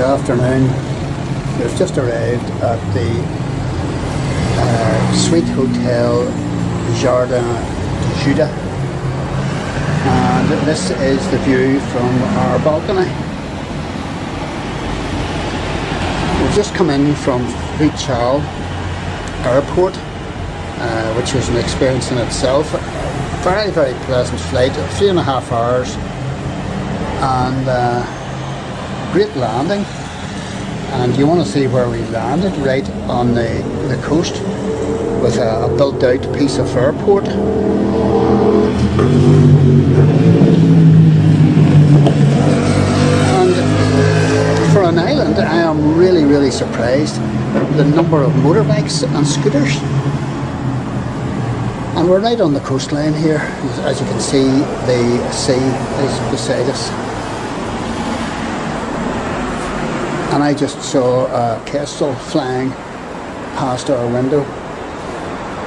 afternoon. We've just arrived at the Suite Hotel Jacaranda Trees, and this is the view from our balcony. We've just come in from Funchal Airport, which was an experience in itself. Very, very pleasant flight, 3.5 hours, and great landing. And you want to see where we landed, right on the coast with a built out piece of airport. And for an island, I am really surprised the number of motorbikes and scooters. And we're right on the coastline here. As you can see, the sea is beside us. And I just saw a kestrel flying past our window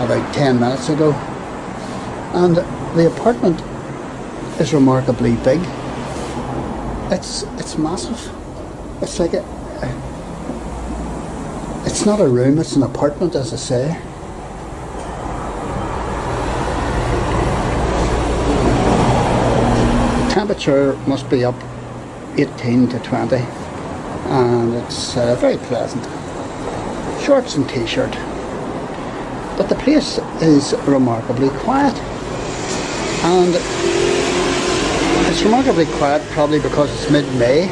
about 10 minutes ago. And the apartment is remarkably big. It's massive. It's like it's not a room, it's an apartment, as I say. The temperature must be up 18 to 20. And it's very pleasant. Shorts and t-shirt. But the place is remarkably quiet. And it's remarkably quiet probably because it's mid-May.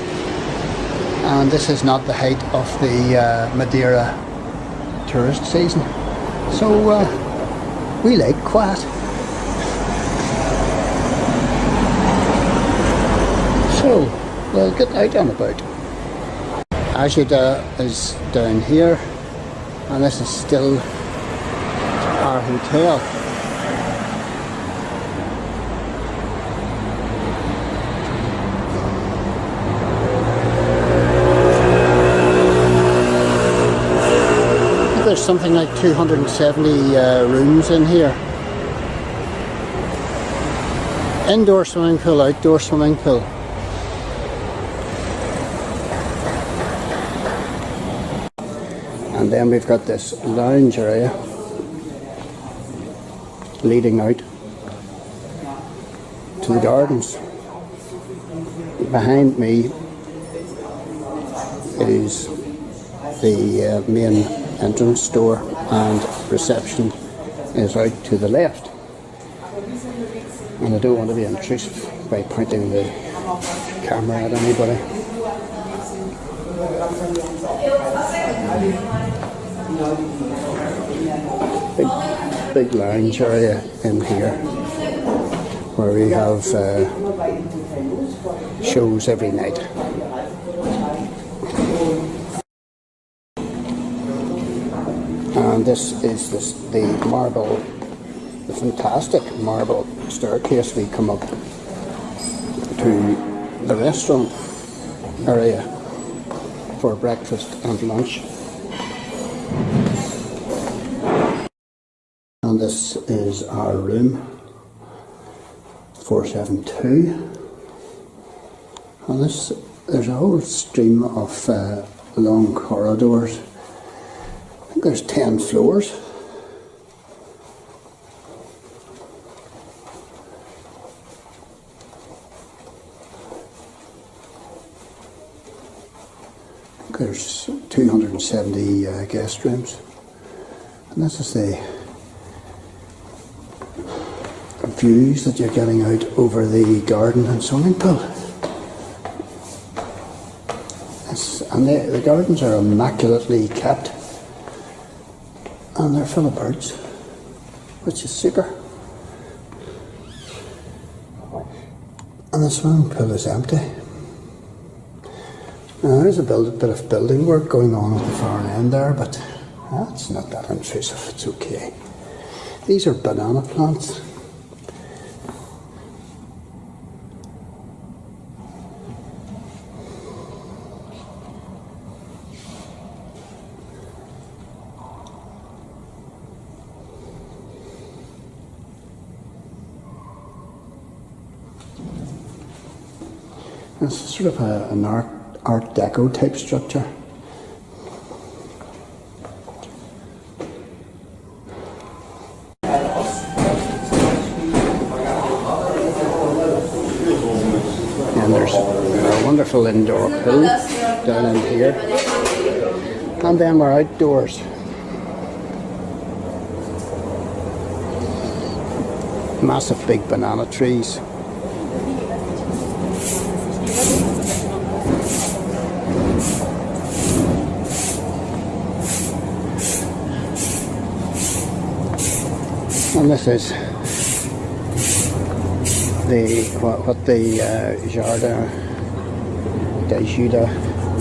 And this is not the height of the Madeira tourist season. So we like quiet. So we'll get out and about. Ajuda is down here, and this is still our hotel. There's something like 270 rooms in here. Indoor swimming pool, outdoor swimming pool. And then we've got this lounge area leading out to the gardens. Behind me is the main entrance door, and reception is out to the left. And I don't want to be intrusive by pointing the camera at anybody. Big lounge area in here where we have shows every night. And this is the fantastic marble staircase. We come up to the restaurant area for breakfast and lunch. And this is our room, 472. And there's a whole stream of long corridors. I think there's 10 floors. There's 270 guest rooms, and this is the views that you're getting out over the garden and swimming pool. And the gardens are immaculately kept, and they're full of birds, which is super. And the swimming pool is empty. Now there's a bit of building work going on at the far end there, but it's not that intrusive, it's okay. These are banana plants. It's sort of an Art Deco type structure. And there's a wonderful indoor pool down in here. And then we're outdoors. Massive big banana trees. And this is what the Jardin de Juda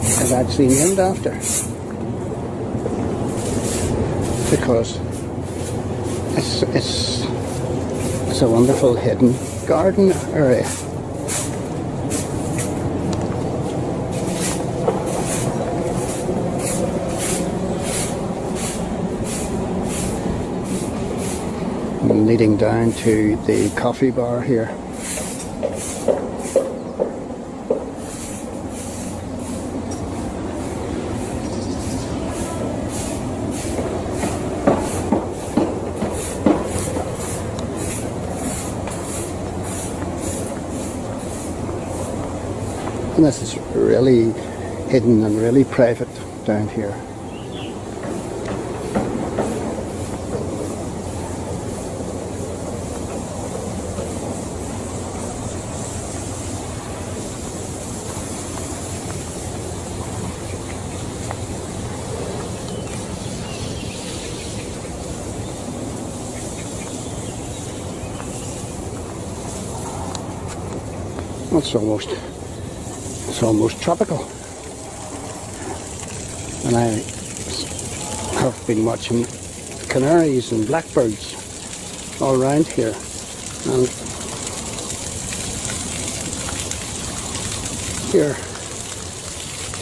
is actually named after, because it's a wonderful hidden garden area. And leading down to the coffee bar here. And this is really hidden and really private down here. It's almost tropical. And I have been watching canaries and blackbirds all around here. And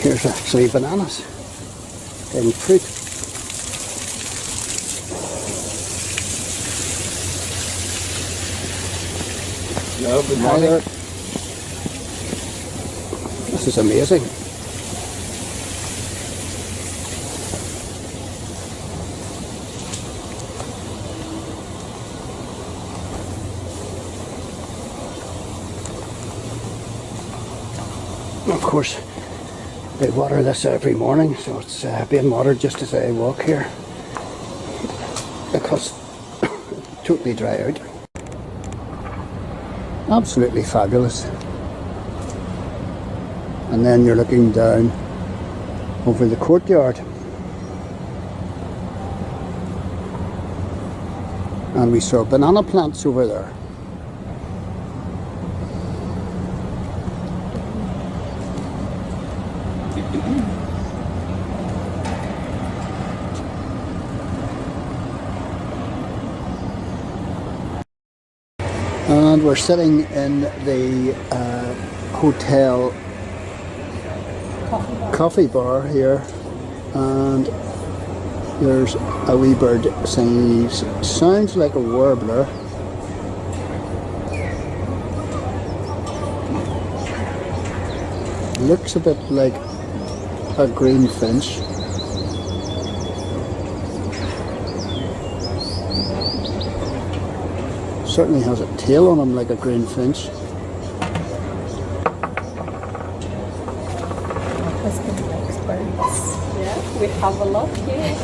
here's actually bananas in fruit. Hello, good morning. This is amazing. Of course, they water this every morning, so it's being watered just as I walk here, because it's totally dry out. Absolutely fabulous. And then you're looking down over the courtyard, and we saw banana plants over there. And we're sitting in the hotel coffee bar here, and there's a wee bird singing. Sounds like a warbler. Looks a bit like a green finch. Certainly has a tail on him like a green finch. Yeah, we have a lot here.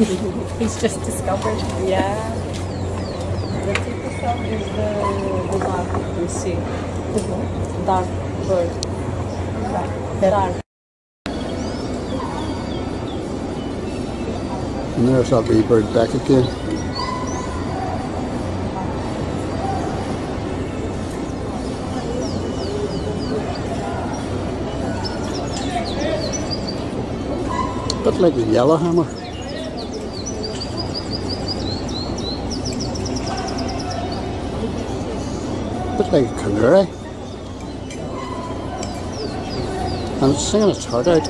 He's just discovered. Yeah. The typical is the dark we see. Dark bird. Dark. And there's that wee bird back again. A bit like a yellowhammer. A bit like a canary. And it's singing its heart out.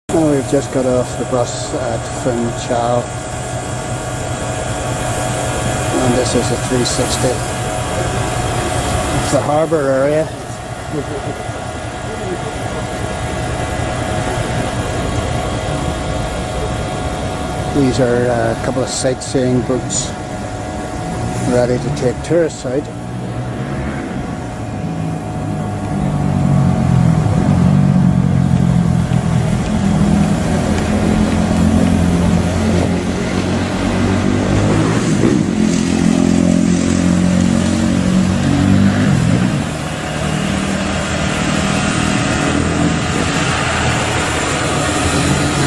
Now we've just got off the bus at Funchal, and this is a 360 of the harbour area. These are a couple of sightseeing boats ready to take tourists out.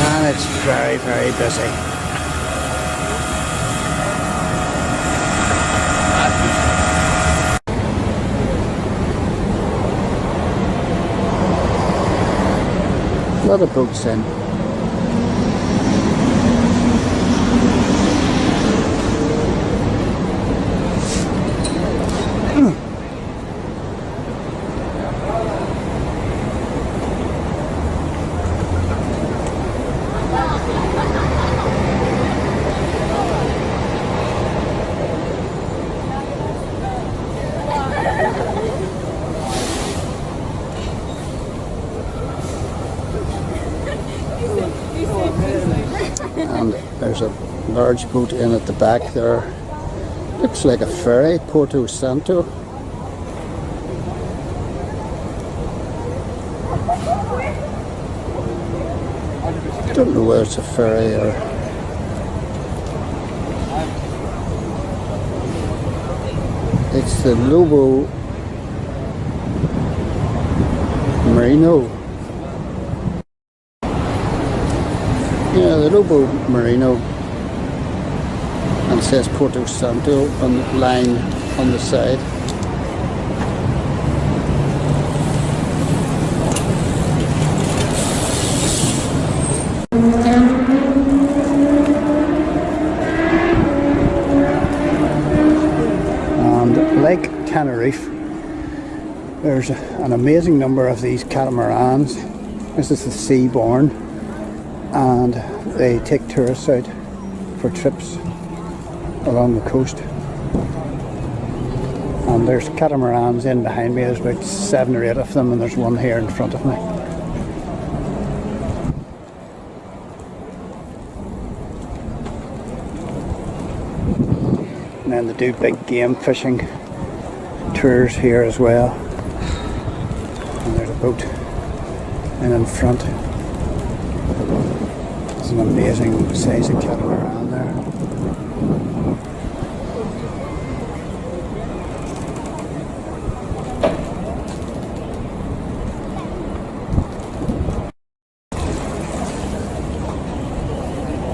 And it's very, very busy. A lot of boats in. And there's a large boat in at the back there. Looks like a ferry, Porto Santo. Don't know whether it's a ferry or... It's the Lobo Merino. Yeah, the Lobo Merino, and it says Porto Santo on the line on the side. And like Tenerife, there's an amazing number of these catamarans. This is the Seaborn, and they take tourists out for trips along the coast. And there's catamarans in behind me. There's about 7 or 8 of them, and there's one here in front of me. And then they do big game fishing tours here as well. And there's a boat in front. It's an amazing size of catamaran there.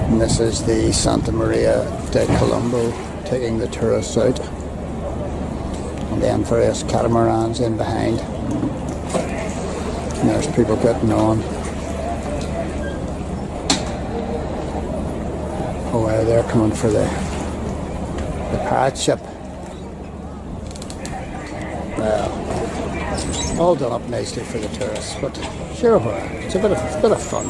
And this is the Santa Maria de Colombo, taking the tourists out. And then various catamarans in behind. And there's people getting on. Oh, well, they're coming for the pirate ship. Well, all done up nicely for the tourists, but sure, it's a bit of fun.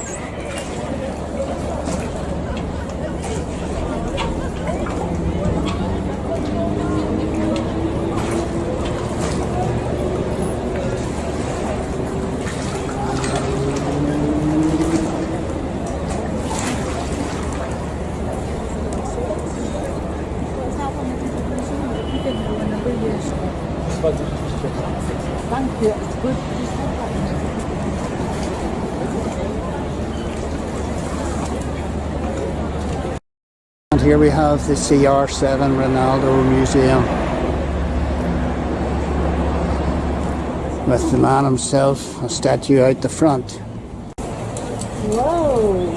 And here we have the Cr7 Ronaldo Museum with the man himself, a statue out the front. Whoa!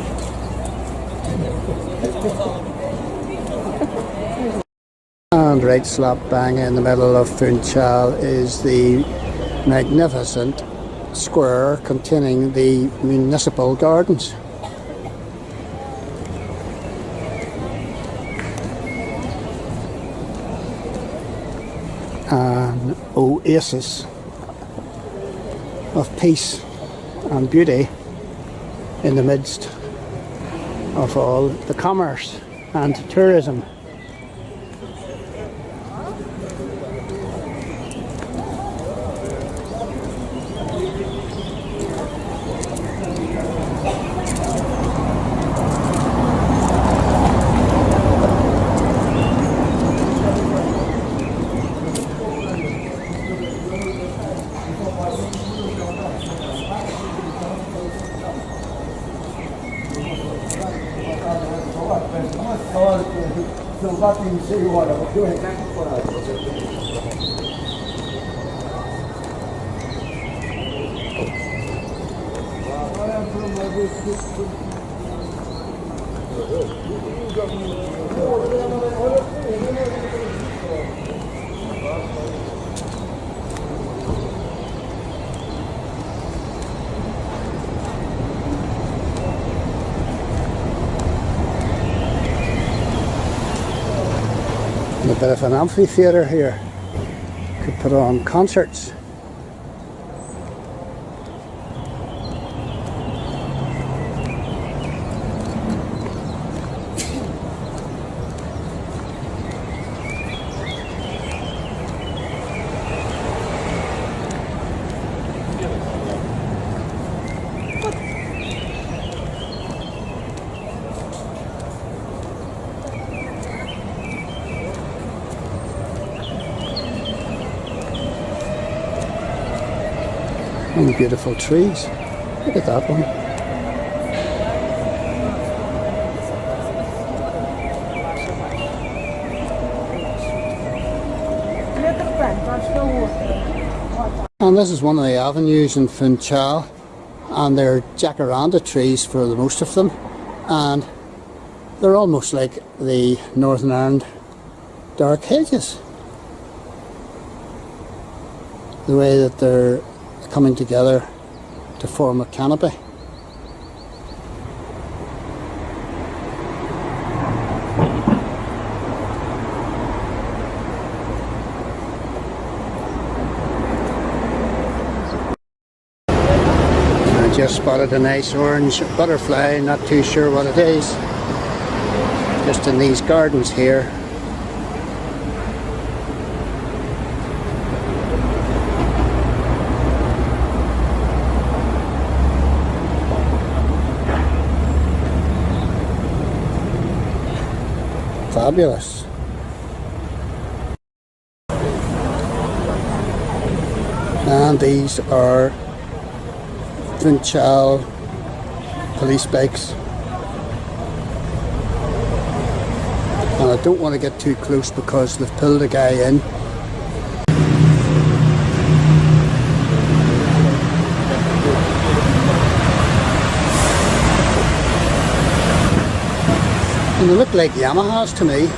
And right slap bang in the middle of Funchal is the magnificent square containing the municipal gardens. An oasis of peace and beauty in the midst of all the commerce and tourism. A bit of an amphitheatre here. Could put on concerts. And beautiful trees. Look at that one. And this is one of the avenues in Funchal, and they're Jacaranda trees for the most of them, and they're almost like the Northern Ireland dark hedges. The way that they're coming together to form a canopy. I just spotted a nice orange butterfly, not too sure what it is. Just in these gardens here. Fabulous. And these are Funchal police bikes. And I don't want to get too close because they've pulled a guy in. And they look like Yamahas to me.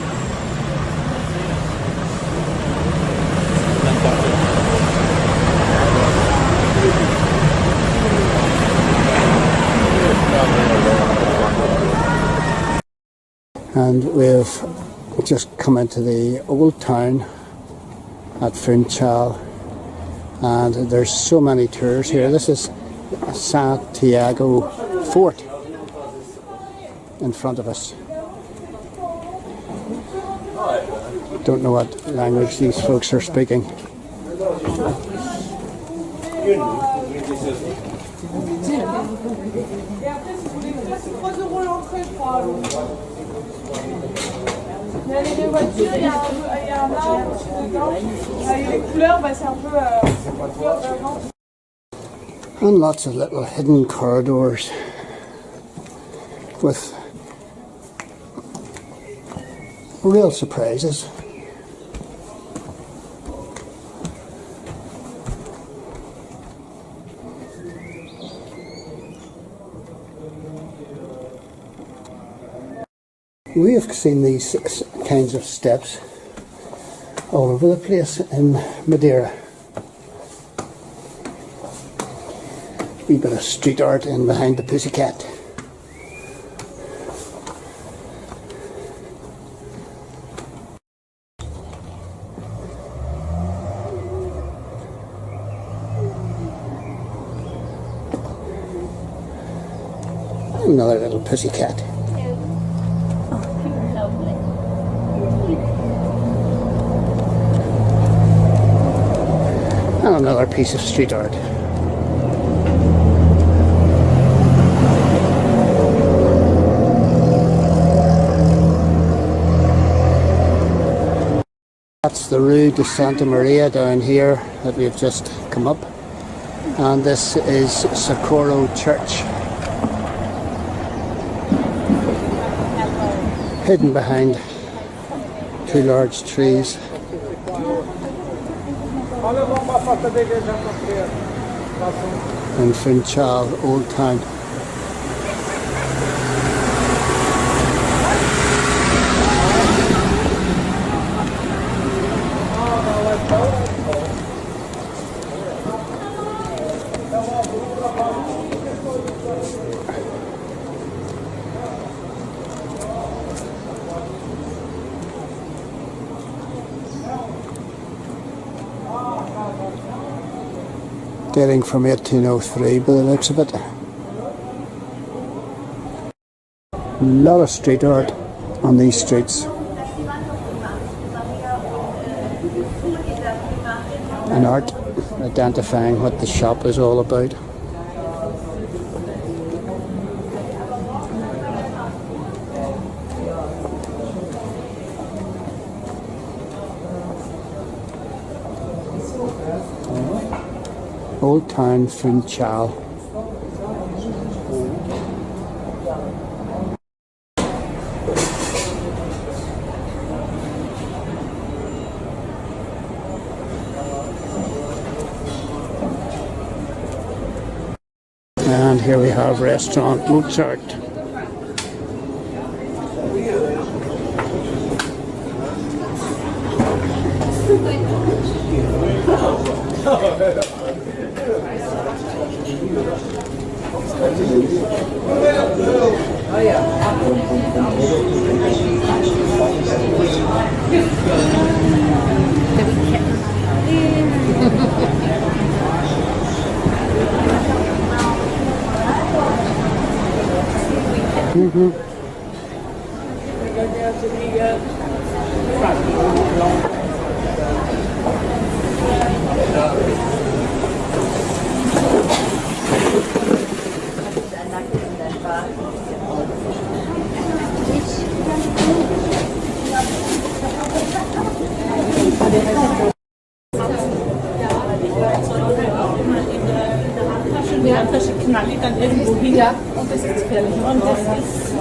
And we've just come into the old town at Funchal, and there's so many tours here. This is Santiago Fort in front of us. Don't know what language these folks are speaking. And lots of little hidden corridors with real surprises. We have seen these kinds of steps all over the place in Madeira. Wee bit of street art in behind the pussycat. Another little pussycat. And another piece of street art. That's the Rue de Santa Maria down here that we've just come up. And this is Socorro Church. Hidden behind two large trees. In Funchal, Old Town. Dating from 1803 by the looks of it. A lot of street art on these streets. And art identifying what the shop is all about. Old Town Funchal. And here we have restaurant Mozart. Ja, das knallt die dann irgendwo hin. Ja, und das ist gefährlich. Und das ist...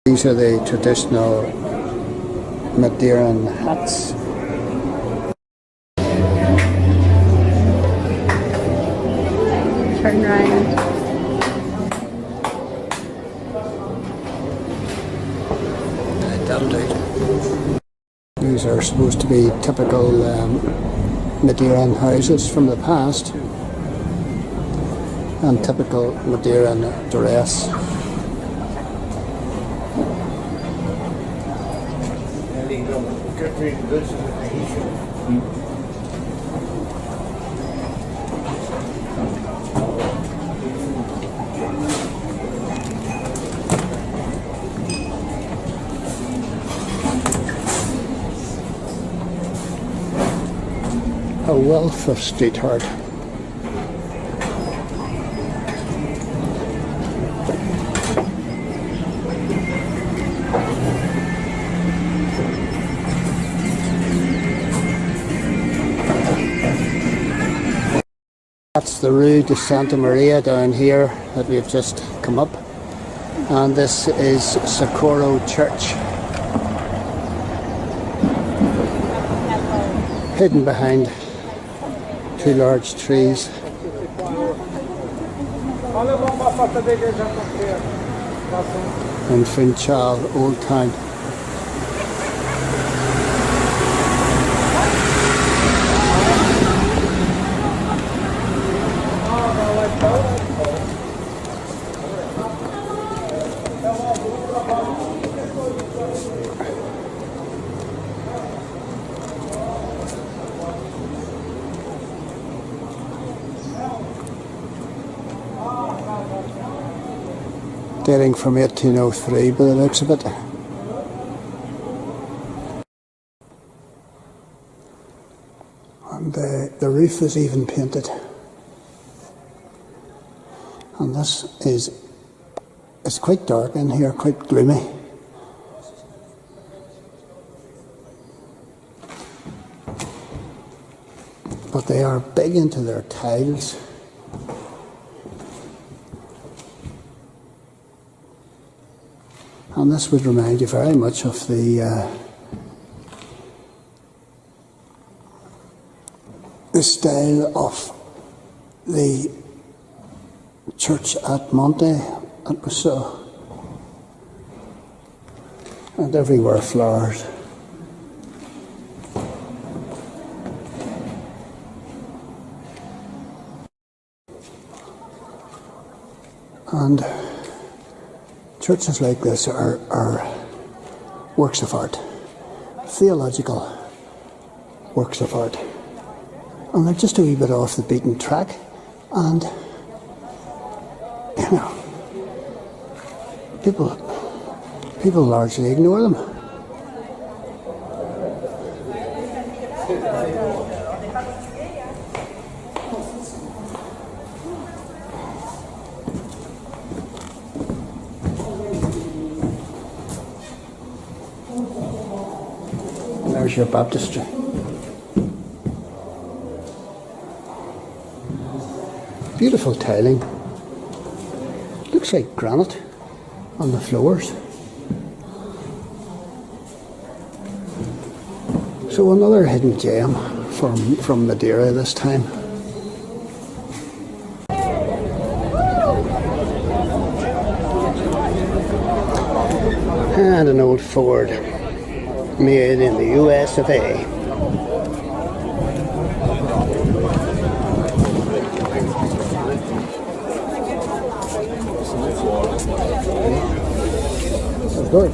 These are the traditional Madeiran hats. Turn around. That'll do. These are supposed to be typical Madeiran houses from the past and typical Madeiran dress. A wealth of street art. That's the Rue de Santa Maria down here that we've just come up, and this is Socorro Church, hidden behind two large trees. In Funchal, Old Town. dating from 1803 by the looks of it. And the roof is even painted. And this is, it's quite dark in here, quite gloomy. But they are big into their tiles. And this would remind you very much of the style of the church at Monte at Rousseau. And everywhere flowers. And churches like this are works of art, theological works of art. And they're just a wee bit off the beaten track, and you know, people largely ignore them. There's your baptistry. Beautiful tiling. Looks like granite on the floors. So another hidden gem from Madeira this time. And an old Ford made in the US of A. Good.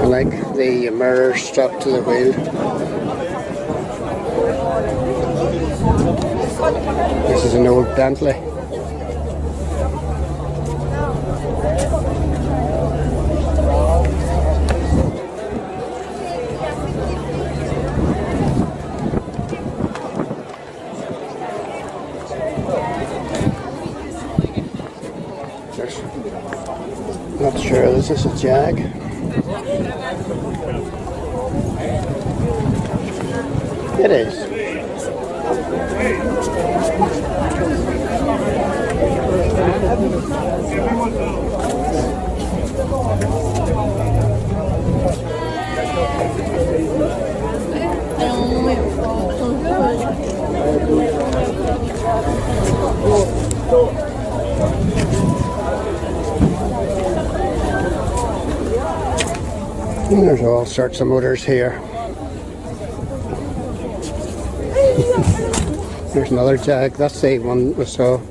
I like the mirror strapped to the wheel. This is an old Bentley. Not sure, is this a Jag? It is. And there's all sorts of motors here. There's another Jag. That's the one we saw.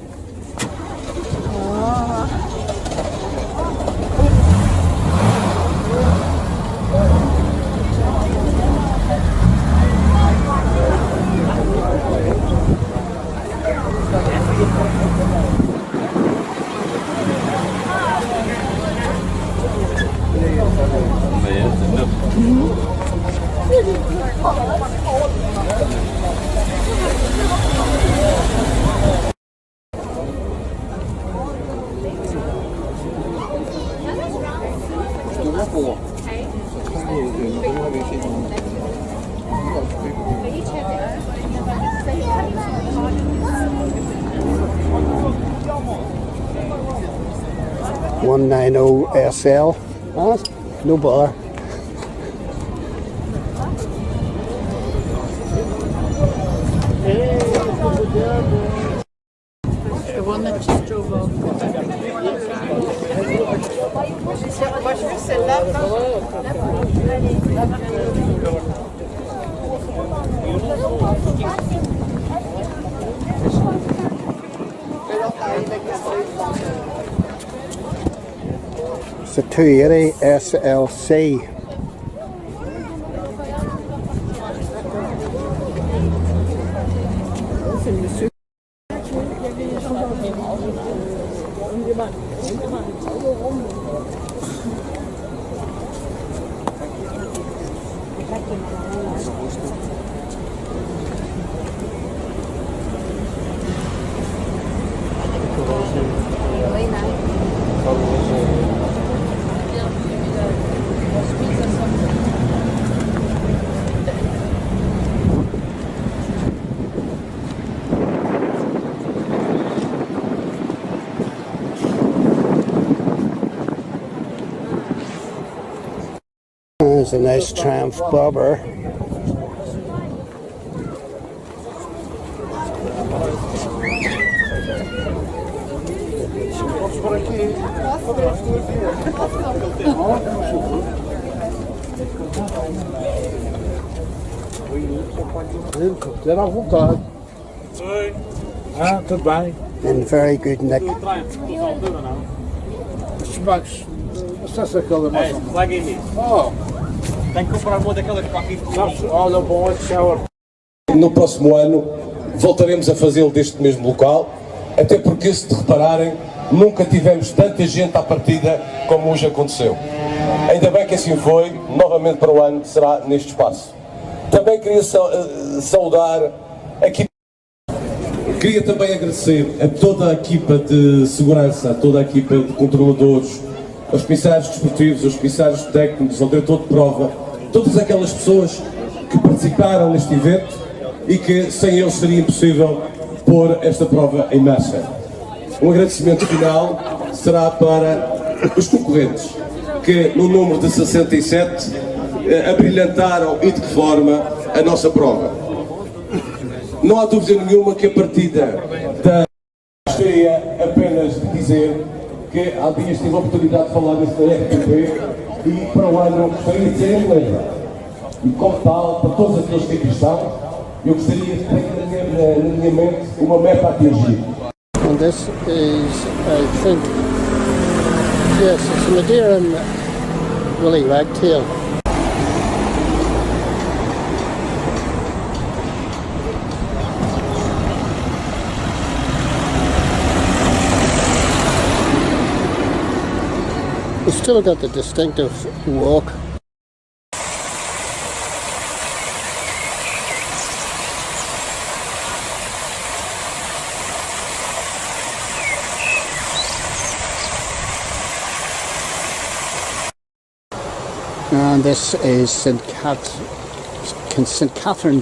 SL. Oh, no bother. The one that just drove off. It's a 280 SLC. There's a nice Triumph bobber. Ter à vontade. Oi. Ah, tudo bem. In very good nick. Os bancos. Não sei aquela moça. Larguei nisso. Oh, Tenho que comprar uma daquelas para aqui. sabes, olha, bom, esse é o... No próximo ano voltaremos a fazê-lo deste mesmo local, até porque, se te repararem, nunca tivemos tanta gente à partida como hoje aconteceu. Ainda bem que assim foi, novamente para o ano será neste espaço. Também queria saudar aqui. Queria também agradecer a toda a equipa de segurança, a toda a equipa de controladores, aos comissários desportivos, aos comissários técnicos, ao diretor de prova, todas aquelas pessoas que participaram neste evento e que sem eles seria impossível pôr esta prova em marcha. Um agradecimento final será para os concorrentes, que no número de 67 abrilhantaram e de que forma a nossa prova. Não há dúvida nenhuma que a partida da... Gostaria apenas de dizer que há dias tive a oportunidade de falar neste RTP e para o ano gostaria de ser inglês. E como tal, para todos aqueles que aqui estão, eu gostaria de ter na minha mente uma meta a atingir. And this is, I think, yes, it's Madeira and Willie Wagtail. We've still got the distinctive walk. And this is St. Catherine's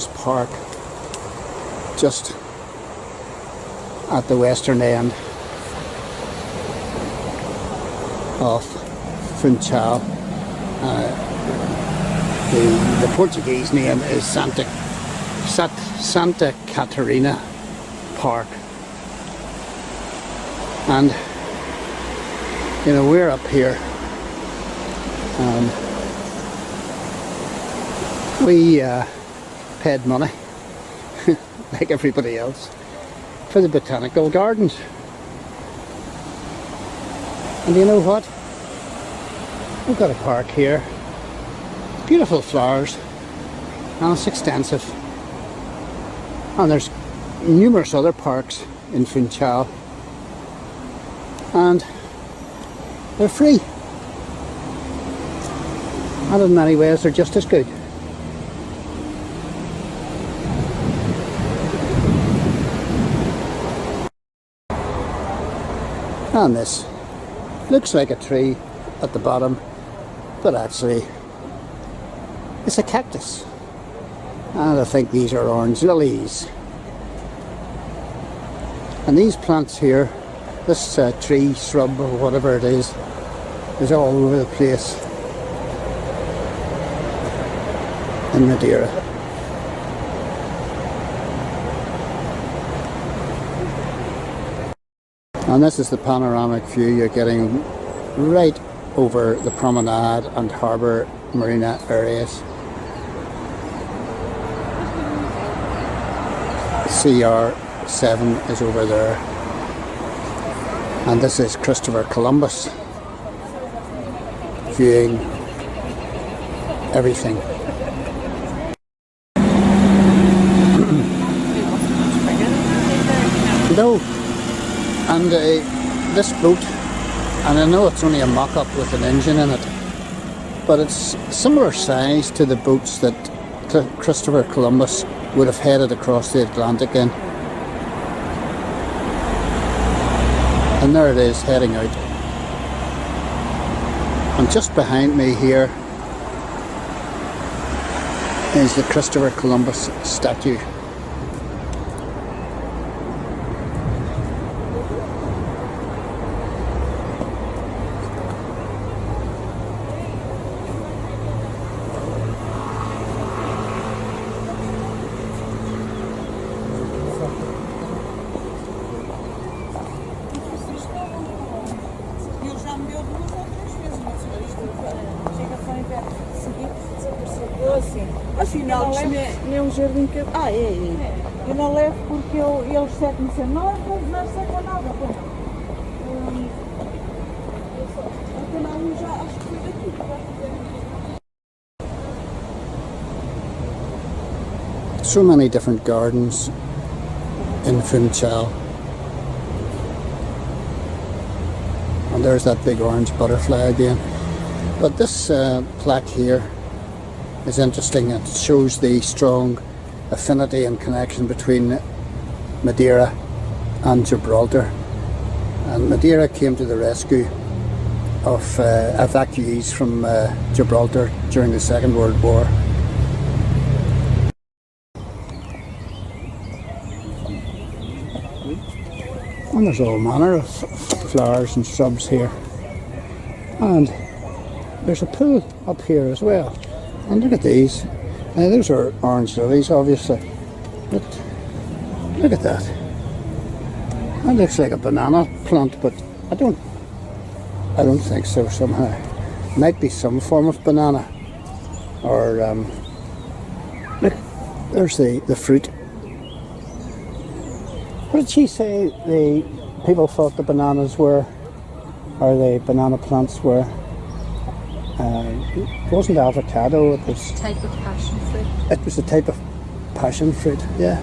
Park, just at the western end of Funchal. The Portuguese name is Santa Catarina Park, and you know, we're up here. We paid money, like everybody else, for the botanical gardens. And you know what? We've got a park here. Beautiful flowers, and it's extensive. And there's numerous other parks in Funchal, and they're free. And in many ways they're just as good. And this looks like a tree at the bottom, but actually it's a cactus. And I think these are orange lilies. And these plants here, this tree, shrub or whatever it is all over the place in Madeira. And this is the panoramic view you're getting right over the promenade and harbour marina areas. Cr7 is over there, and this is Christopher Columbus viewing everything. No, and this boat, and I know it's only a mock-up with an engine in it, but it's similar size to the boats that Christopher Columbus would have headed across the Atlantic in. And there it is, heading out. And just behind me here is the Christopher Columbus statue. Afinal, tinha um jardim que... Eu não levo porque eles secam sem nós, não secam nada. Afinal, eu já acho que fui daqui. So many different gardens in Funchal. And there's that big orange butterfly again. But this plaque here is interesting. It shows the strong affinity and connection between Madeira and Gibraltar. And Madeira came to the rescue of evacuees from Gibraltar during the Second World War. And there's all manner of flowers and shrubs here. And there's a pool up here as well. And look at these. Those are orange lilies, obviously. But look at that. That looks like a banana plant, but I don't think so somehow. Might be some form of banana. Or look, there's the fruit. What did she say the people thought the bananas were, or the banana plants were? It wasn't avocado, it was... Type of passion fruit. It was a type of passion fruit, yeah.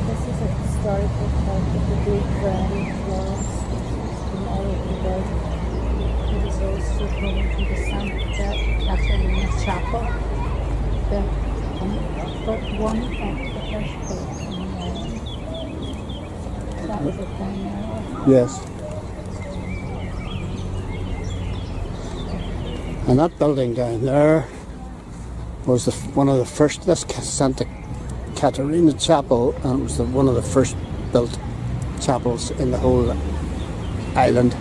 This is a historical part of the Greek variety of flowers from all over the world. It is also going to the St. Catherine's Chapel. But one of the first built in that was a thing. Yes. And that building down there was one of the first, this Santa Caterina Chapel, and it was one of the first built chapels in the whole island.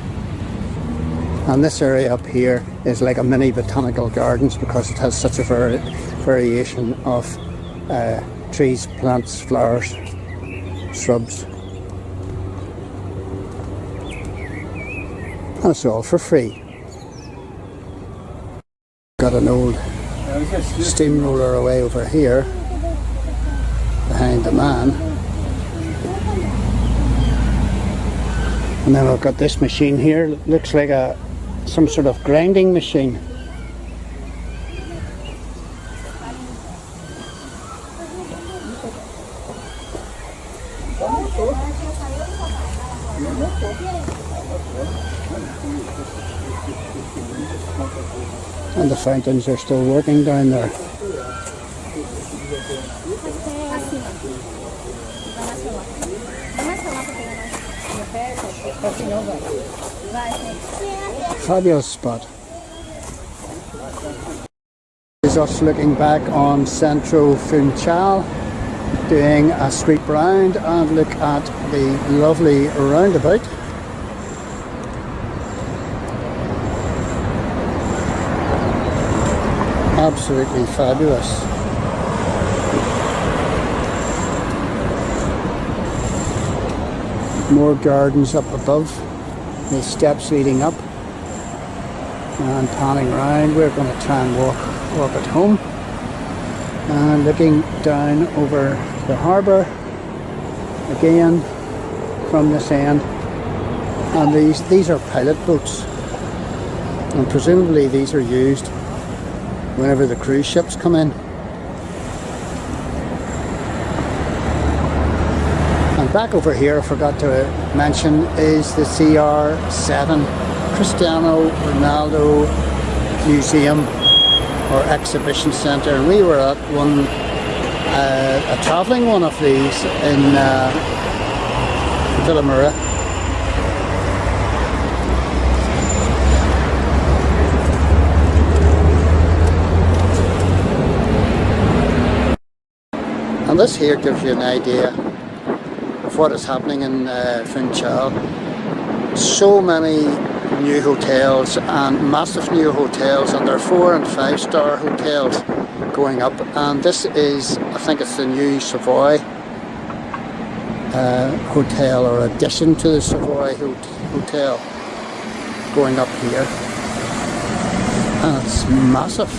And this area up here is like a mini botanical gardens because it has such a variation of trees, plants, flowers, shrubs. And it's all for free. Got an old steamroller away over here behind the man, and then we've got this machine here. Looks like some sort of grinding machine. And the fountains are still working down there. Fabulous spot. This is us looking back on Centro Funchal, doing a sweep round and look at the lovely roundabout. Absolutely fabulous. More gardens up above, the steps leading up, and panning round. We're going to try and walk it home, and looking down over the harbour again from this end. And these are pilot boats, and presumably these are used whenever the cruise ships come in. And back over here, I forgot to mention, is the Cr7 Ronaldo Museum or Exhibition Centre. And we were at a travelling one of these in Villamura. And this here gives you an idea of what is happening in Funchal. So many new hotels, and massive new hotels, and they're 4- and 5-star hotels going up. And this is, I think it's the new Savoy hotel, or addition to the Savoy hotel going up here. And it's massive.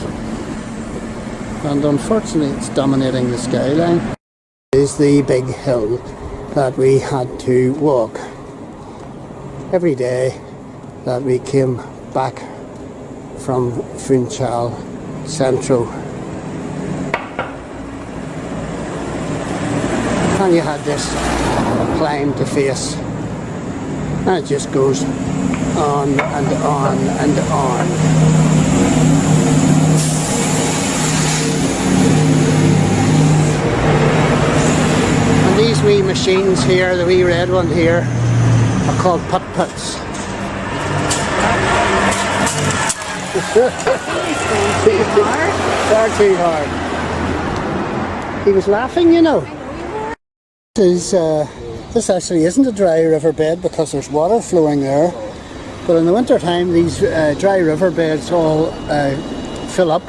And unfortunately it's dominating the skyline. Is the big hill that we had to walk every day that we came back from Funchal Central. And you had this climb to face, and it just goes on and on and on. And these wee machines here, the wee red one here, are called putt-putts. Far too hard. He was laughing, you know. This actually isn't a dry riverbed because there's water flowing there, but in the winter time these dry riverbeds all fill up.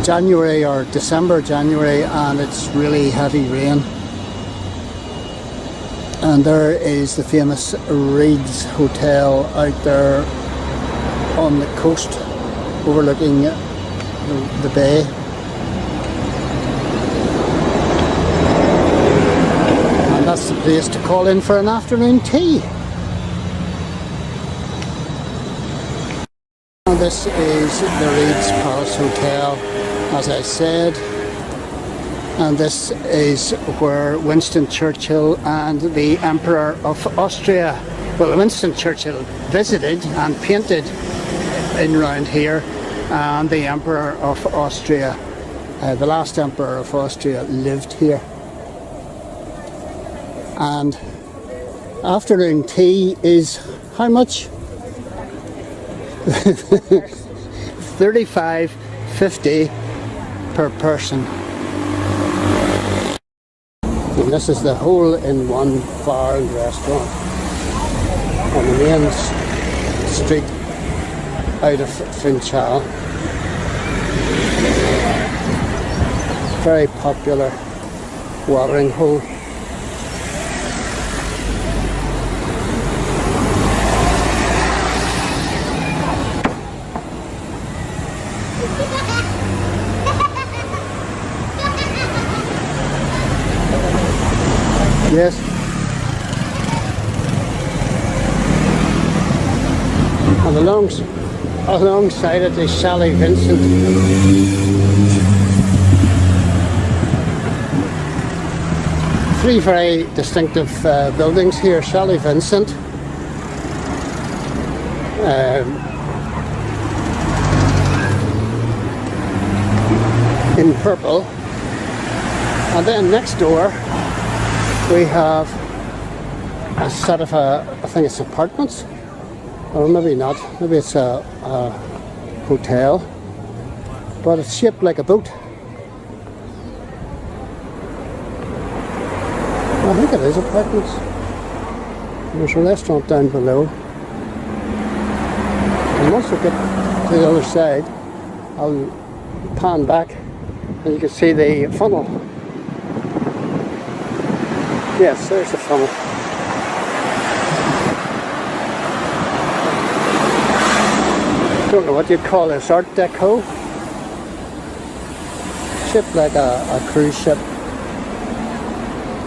January or December, January, and it's really heavy rain. And there is the famous Reed's Hotel out there on the coast overlooking the bay. And that's the place to call in for an afternoon tea. And this is the Reed's Palace Hotel, as I said. And this is where Winston Churchill and the Emperor of Austria, well, Winston Churchill visited and painted in round here, and the Emperor of Austria, the last Emperor of Austria, lived here. And afternoon tea is how much? $35.50 per person. And this is the hole-in-one bar and restaurant on the main street out of Funchal. Very popular watering hole. Yes. And alongside it is Sally Vincent. Three very distinctive buildings here. Sally Vincent, in purple, and then next door we have a set of, I think it's apartments, or maybe not, maybe it's a hotel, but it's shaped like a boat. I think it is apartments. There's a restaurant down below. And once we get to the other side, I'll pan back and you can see the funnel. Yes, there's the funnel. Don't know what you'd call this, Art Deco. Shaped like a cruise ship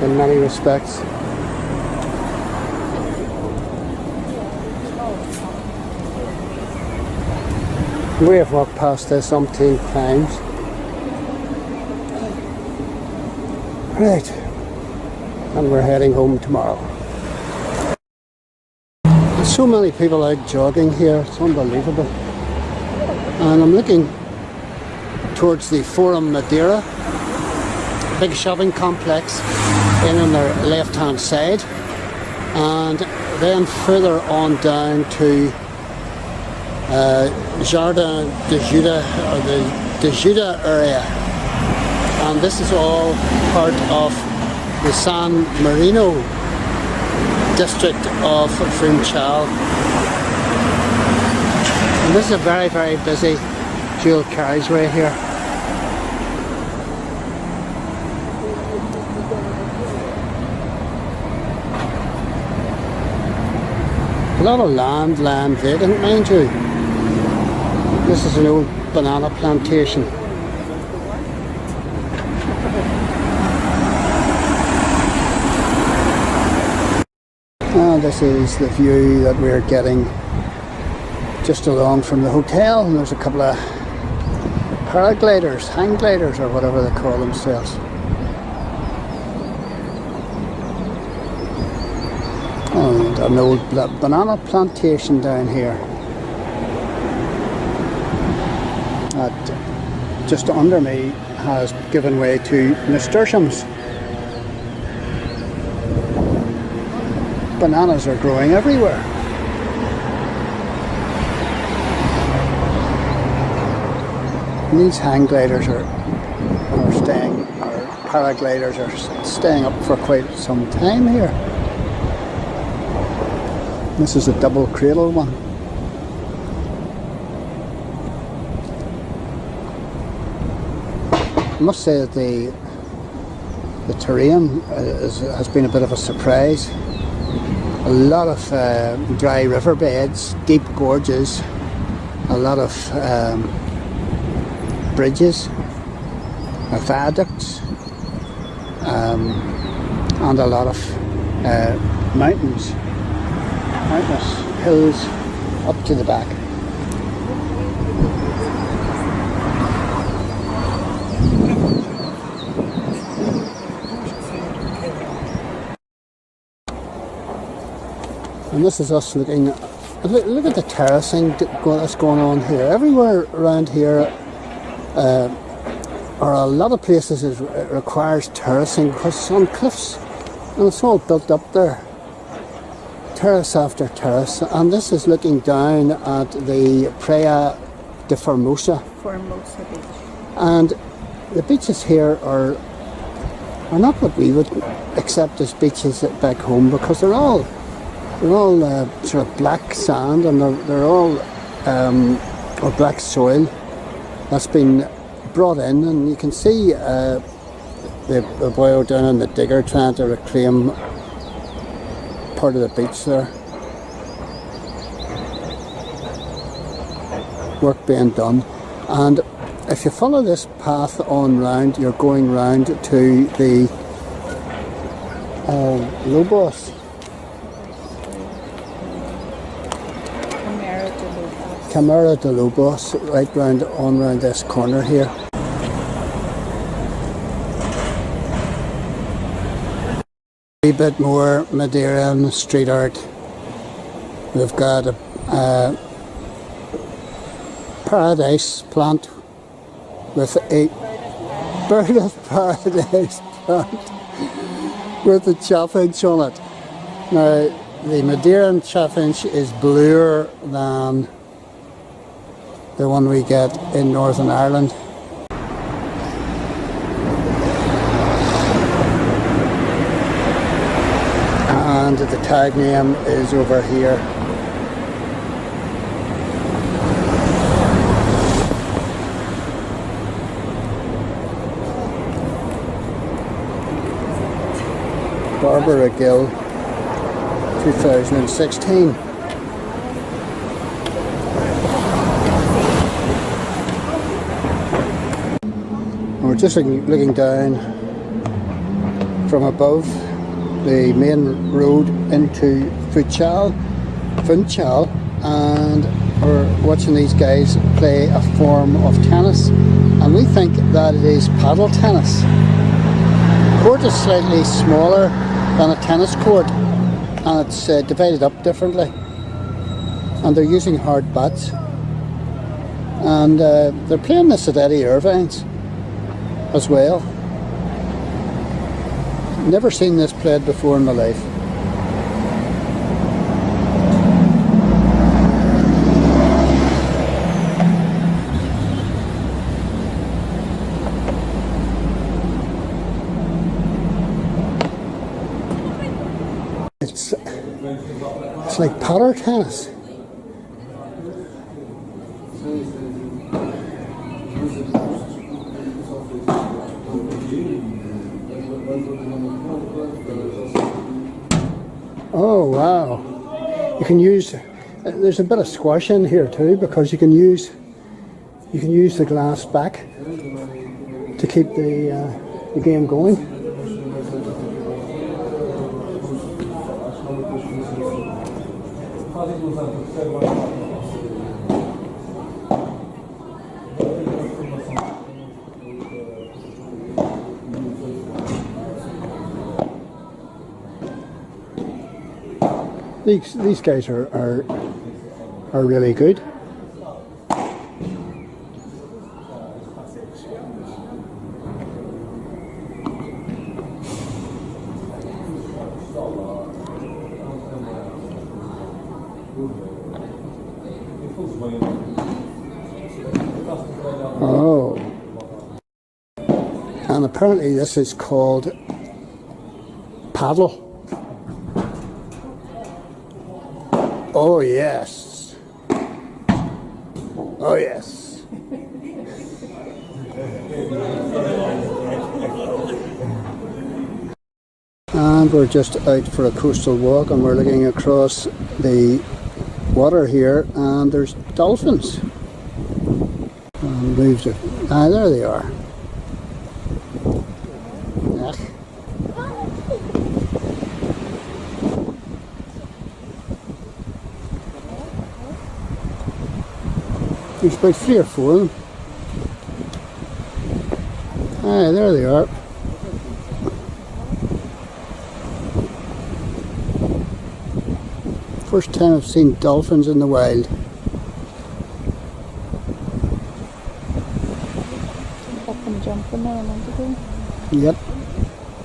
in many respects. We have walked past this umpteen times. Right. And we're heading home tomorrow. There's so many people out jogging here, it's unbelievable. And I'm looking towards the Forum Madeira, big shopping complex in on the left hand side, and then further on down to Jardin de Juda, or the de Juda area. And this is all part of the San Marino district of Funchal. And this is a very, very busy dual carriageway here. A lot of land vacant, mind you. This is an old banana plantation. And this is the view that we're getting just along from the hotel, and there's a couple of paragliders, hang gliders, or whatever they call themselves. And an old banana plantation down here. That just under me has given way to nasturtiums. Bananas are growing everywhere. And these hang gliders are paragliders are staying up for quite some time here. This is a double cradle one. I must say that the terrain has been a bit of a surprise. A lot of dry riverbeds, deep gorges, a lot of bridges, viaducts, and a lot of mountains, mountainous hills up to the back. And this is us looking, look at the terracing that's going on here. Everywhere around here, or a lot of places, it requires terracing because it's on cliffs and it's all built up there. Terrace after terrace. And this is looking down at the Praia de Formosa. Formosa Beach. And the beaches here are not what we would accept as beaches back home, because they're all sort of black sand, and they're all or black soil that's been brought in, and you can see the boy down on the digger trying to reclaim part of the beach there. Work being done, and if you follow this path on round, you're going round to the Lobos. Camara de Lobos, right round this corner here. A bit more Madeiran street art. We've got a paradise plant with a bird of paradise plant with a chaffinch on it. Now, the Madeiran chaffinch is bluer than the one we get in Northern Ireland. And the tag name is over here. Barbara Gill, 2016. We're just looking down from above the main road into Funchal, and we're watching these guys play a form of tennis, and we think that it is paddle tennis. The court is slightly smaller than a tennis court, and it's divided up differently, and they're using hard bats, and they're playing this at Eddie Irvine's as well. Never seen this played before in my life. It's like paddle tennis. Oh wow, you can use, there's a bit of squash in here too, because you can use You can use the glass back to keep the game going. These guys are really good. Oh, and apparently this is called paddle. Oh yes. Oh yes. And we're just out for a coastal walk, and we're looking across the water here, and there's dolphins. Moves it. Ah, there they are. Ugh. There's about 3 or 4 of them. Ah, there they are. First time I've seen dolphins in the wild. Up and jumping there a minute ago. Yep.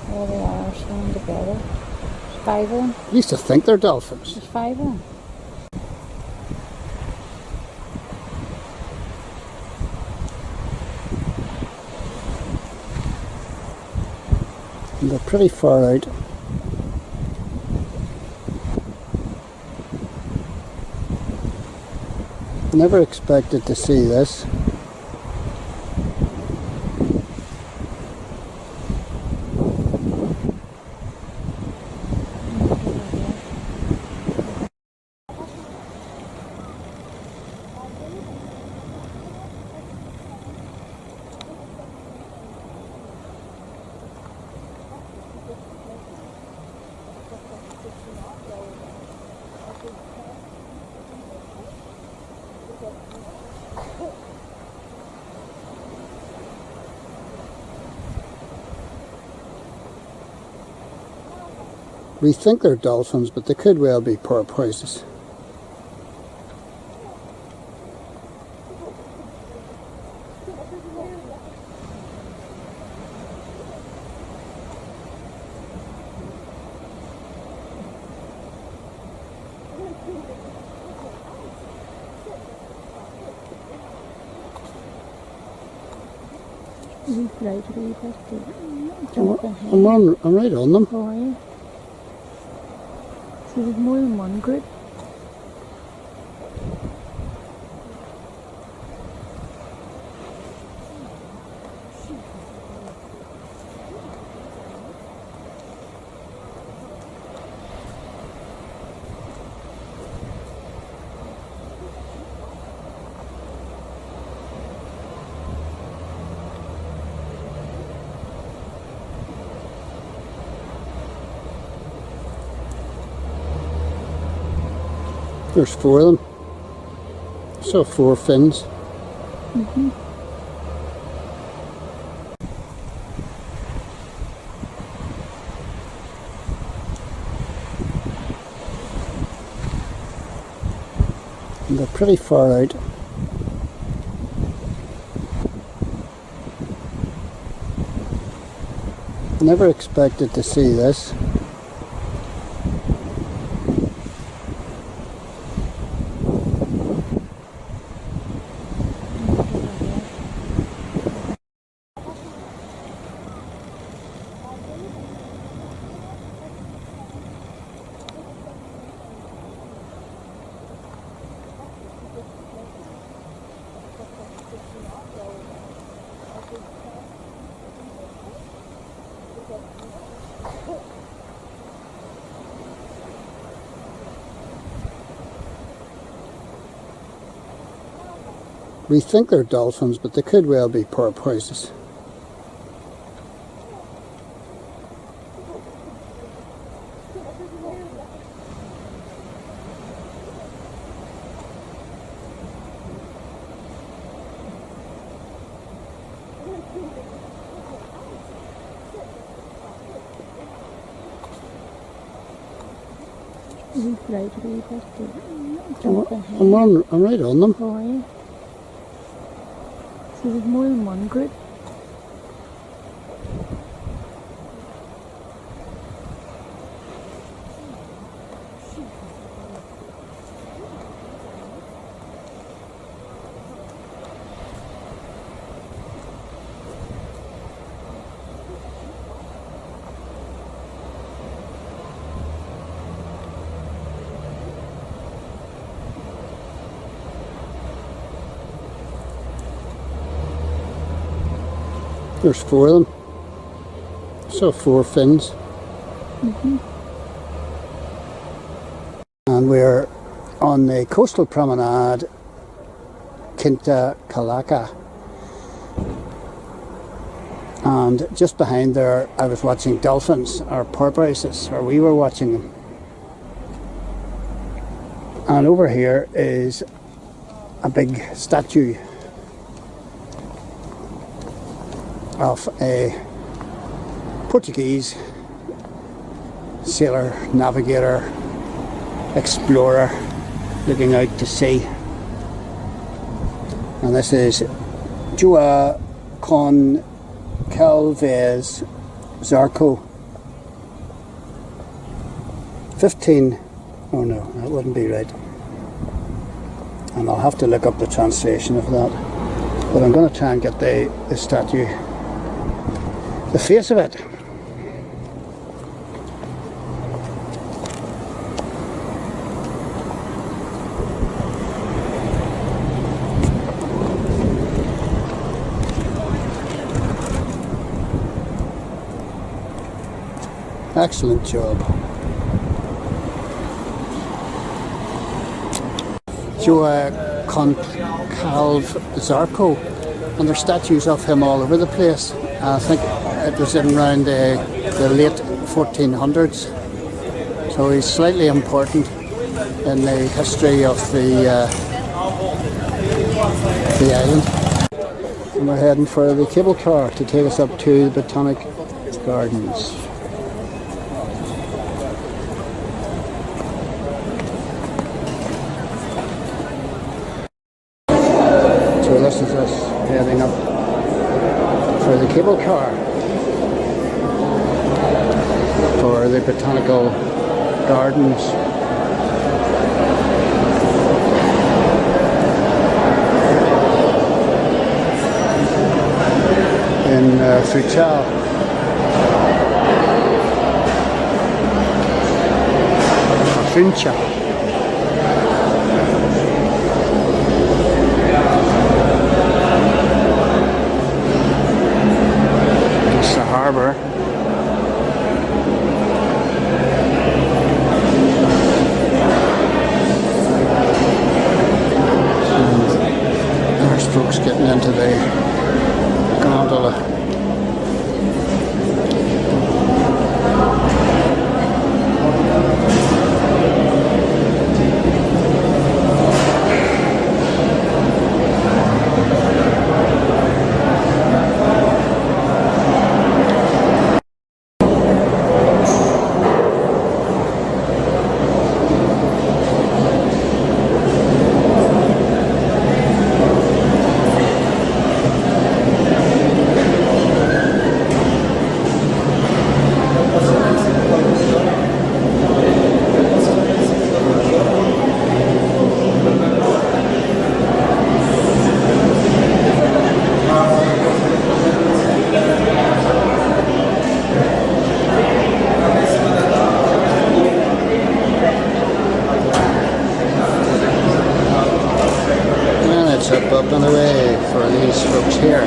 There they are, swimming together. There's 5 of them. I used to think they're dolphins. There's 5 of them. And they're pretty far out. Never expected to see this. We think they're dolphins, but they could well be porpoises. Right a wee bit to jump in here. I'm right on them. How are you? So there's more than one group. There's 4 of them. So 4 fins. And they're pretty far out. Never expected to see this. We think they're dolphins, but they could well be porpoises. We played a wee bit to jump ahead. I'm right on them. Oh, yeah. So there's more than one group. There's 4 of them. So 4 fins. And we're on the coastal promenade, Quinta Calaca. And just behind there, I was watching dolphins, or porpoises, or we were watching them. And over here is a big statue of a Portuguese sailor, navigator, explorer looking out to sea. And this is João Gonçalves Zarco. 15, oh no, that wouldn't be right. And I'll have to look up the translation of that. But I'm going to try and get the statue, the face of it. Excellent job. João Gonçalves Zarco, and there's statues of him all over the place. I think it was in around the late 1400s, so he's slightly important in the history of the island. And we're heading for the cable car to take us up to the Botanic Gardens. So this is us heading up for the cable car for the Botanical Gardens. In Funchal. Funchal. It's the harbour. There's folks getting into the gondola. Up and away for these folks here.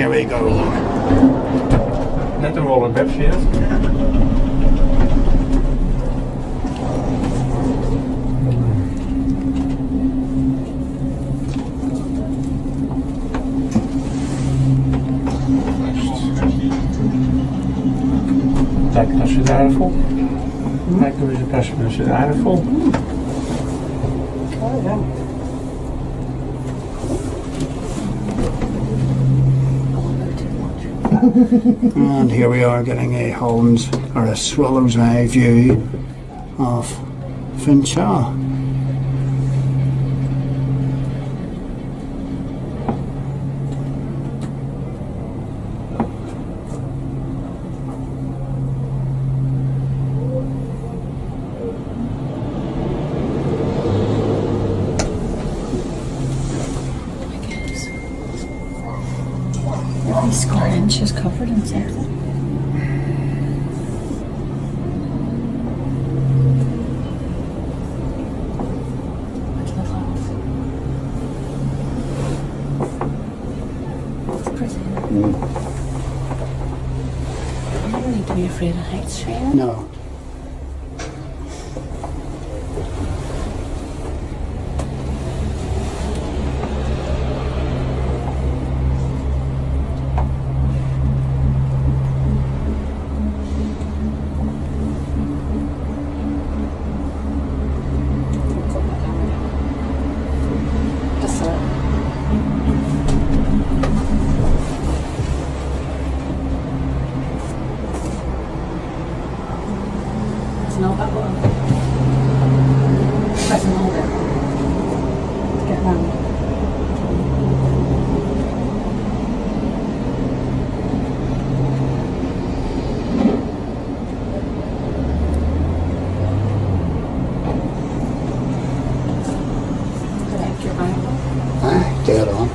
here we go. Net een rollen website. Kijk, als je daar vol. Kijk, hoe is de persen als je daar vol. Oh, yeah. And here we are getting a Holmes or a Swallow's Eye view of Funchal. Every square inch is covered in something. It's pretty. I'm not really too afraid of heights, Shreya. No. Just a There's no that one. Press and hold it. To get round. Correct your Bible. Ah, dead on.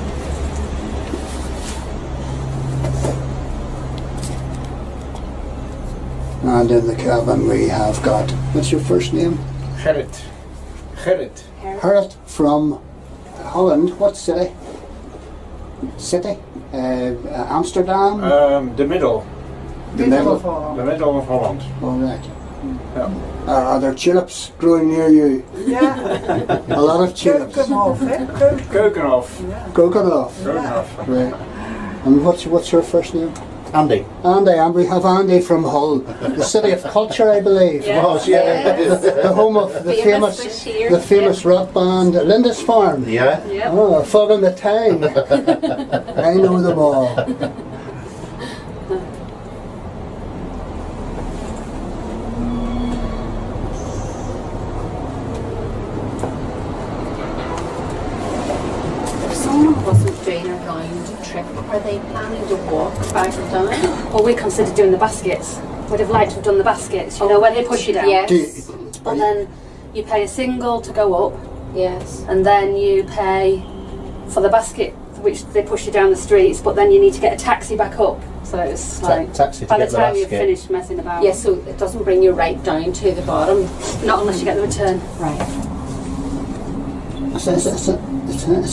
And in the cabin we have got, what's your first name? Gerrit. Gerrit. Gerrit from Holland. What city? City? Amsterdam? De middel. The middle. De middel of Holland. All right. Ja. Are there tulips growing near you? Ja, A lot of tulips. Keukenhof, hè? Keukenhof. Coconut. Keukenhof. Right. And what's your first name? Andy. Andy, and we have Andy from Hull, the city of culture, I believe. Yes. Yes. The home of the Famous this year. the famous rock band Lindisfarne. Yeah. Yep. Oh, Fog in the Town. I know them all. If someone wasn't doing a round trip, are they planning to walk back down? Well, we considered doing the baskets. Would have liked to have done the baskets, you know, when they push you down. Yes. Do you- But then you pay a single to go up, Yes. and then you pay for the basket, which they push you down the streets, but then you need to get a taxi back up. So it's like, taxi to by the get the time you've basket. finished messing about, Yes, so it doesn't bring you right down to the bottom. not unless you get the return. Right. It's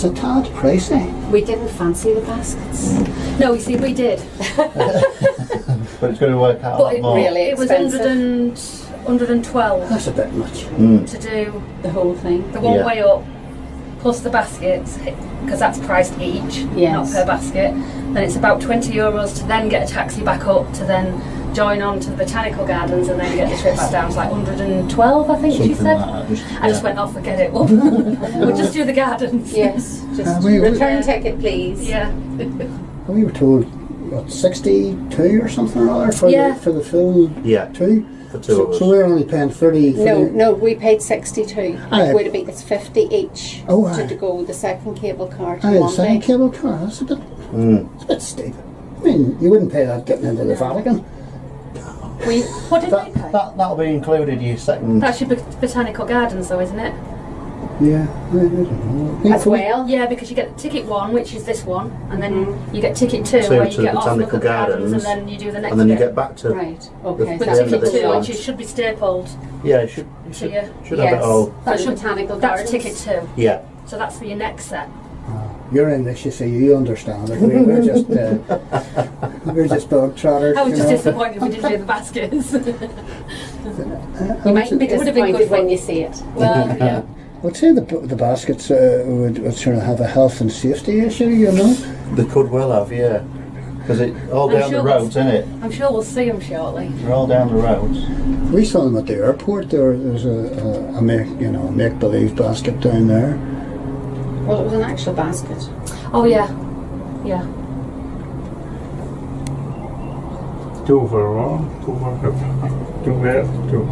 a tad pricey. We didn't fancy the baskets. No, you see, we did. But it's going to work out a But lot it more. really It was expensive. 112 That's a bit much. to do The whole thing. the one Yeah. way up, plus the baskets, because that's priced each, Yes. not per basket. Then it's about €20 to then get a taxi back up to then join on to the botanical gardens and then get the trip back down. It's like 112, I think she Something said. like that. I just went off, forget it. We'll just do the gardens. Yes. Just we- return Yeah. ticket, please. Yeah. We were told, what, 62 or something or other for, Yeah. for the full Yeah, two? for two of us. So we're only paying 30. No, we paid 62. Aye. It would have been, it's 50 each Oh, aye. to go the second cable car to Aye, the Monday. second cable car, that's it's a bit steep. I mean, you wouldn't pay that getting into the Vatican. What did they pay? That'll be included, your second. That's your botanical gardens though, isn't it? Yeah, I don't know. As well. Yeah, because you get ticket one, which is this one, and then you get ticket two, Two where to you the get off, look botanical at the gardens, and gardens, then you do the next And then you bit. get back to. Right, okay. The With end that's of ticket this two, one. which should be stapled. Yeah, you So should yeah. have it all. For the botanical That's gardens. ticket two. Yeah. So that's for your next set. You're English, you see, you understand it. We're just we're just dog trotters. I was you just know. disappointed we didn't do the baskets. You might be It would have been disappointed good when fun. you see it. Well, yeah. I'd say the baskets would sort of have a health and safety issue, you know. They could well have, yeah. Because it all I'm down sure the roads, isn't it? I'm sure we'll see them shortly. They're all down the roads. We saw them at the airport. There's a make believe basket down there. Well, it was an actual basket. Oh yeah, yeah. 2 for a roll, 2 for a cup. 2 there, 2.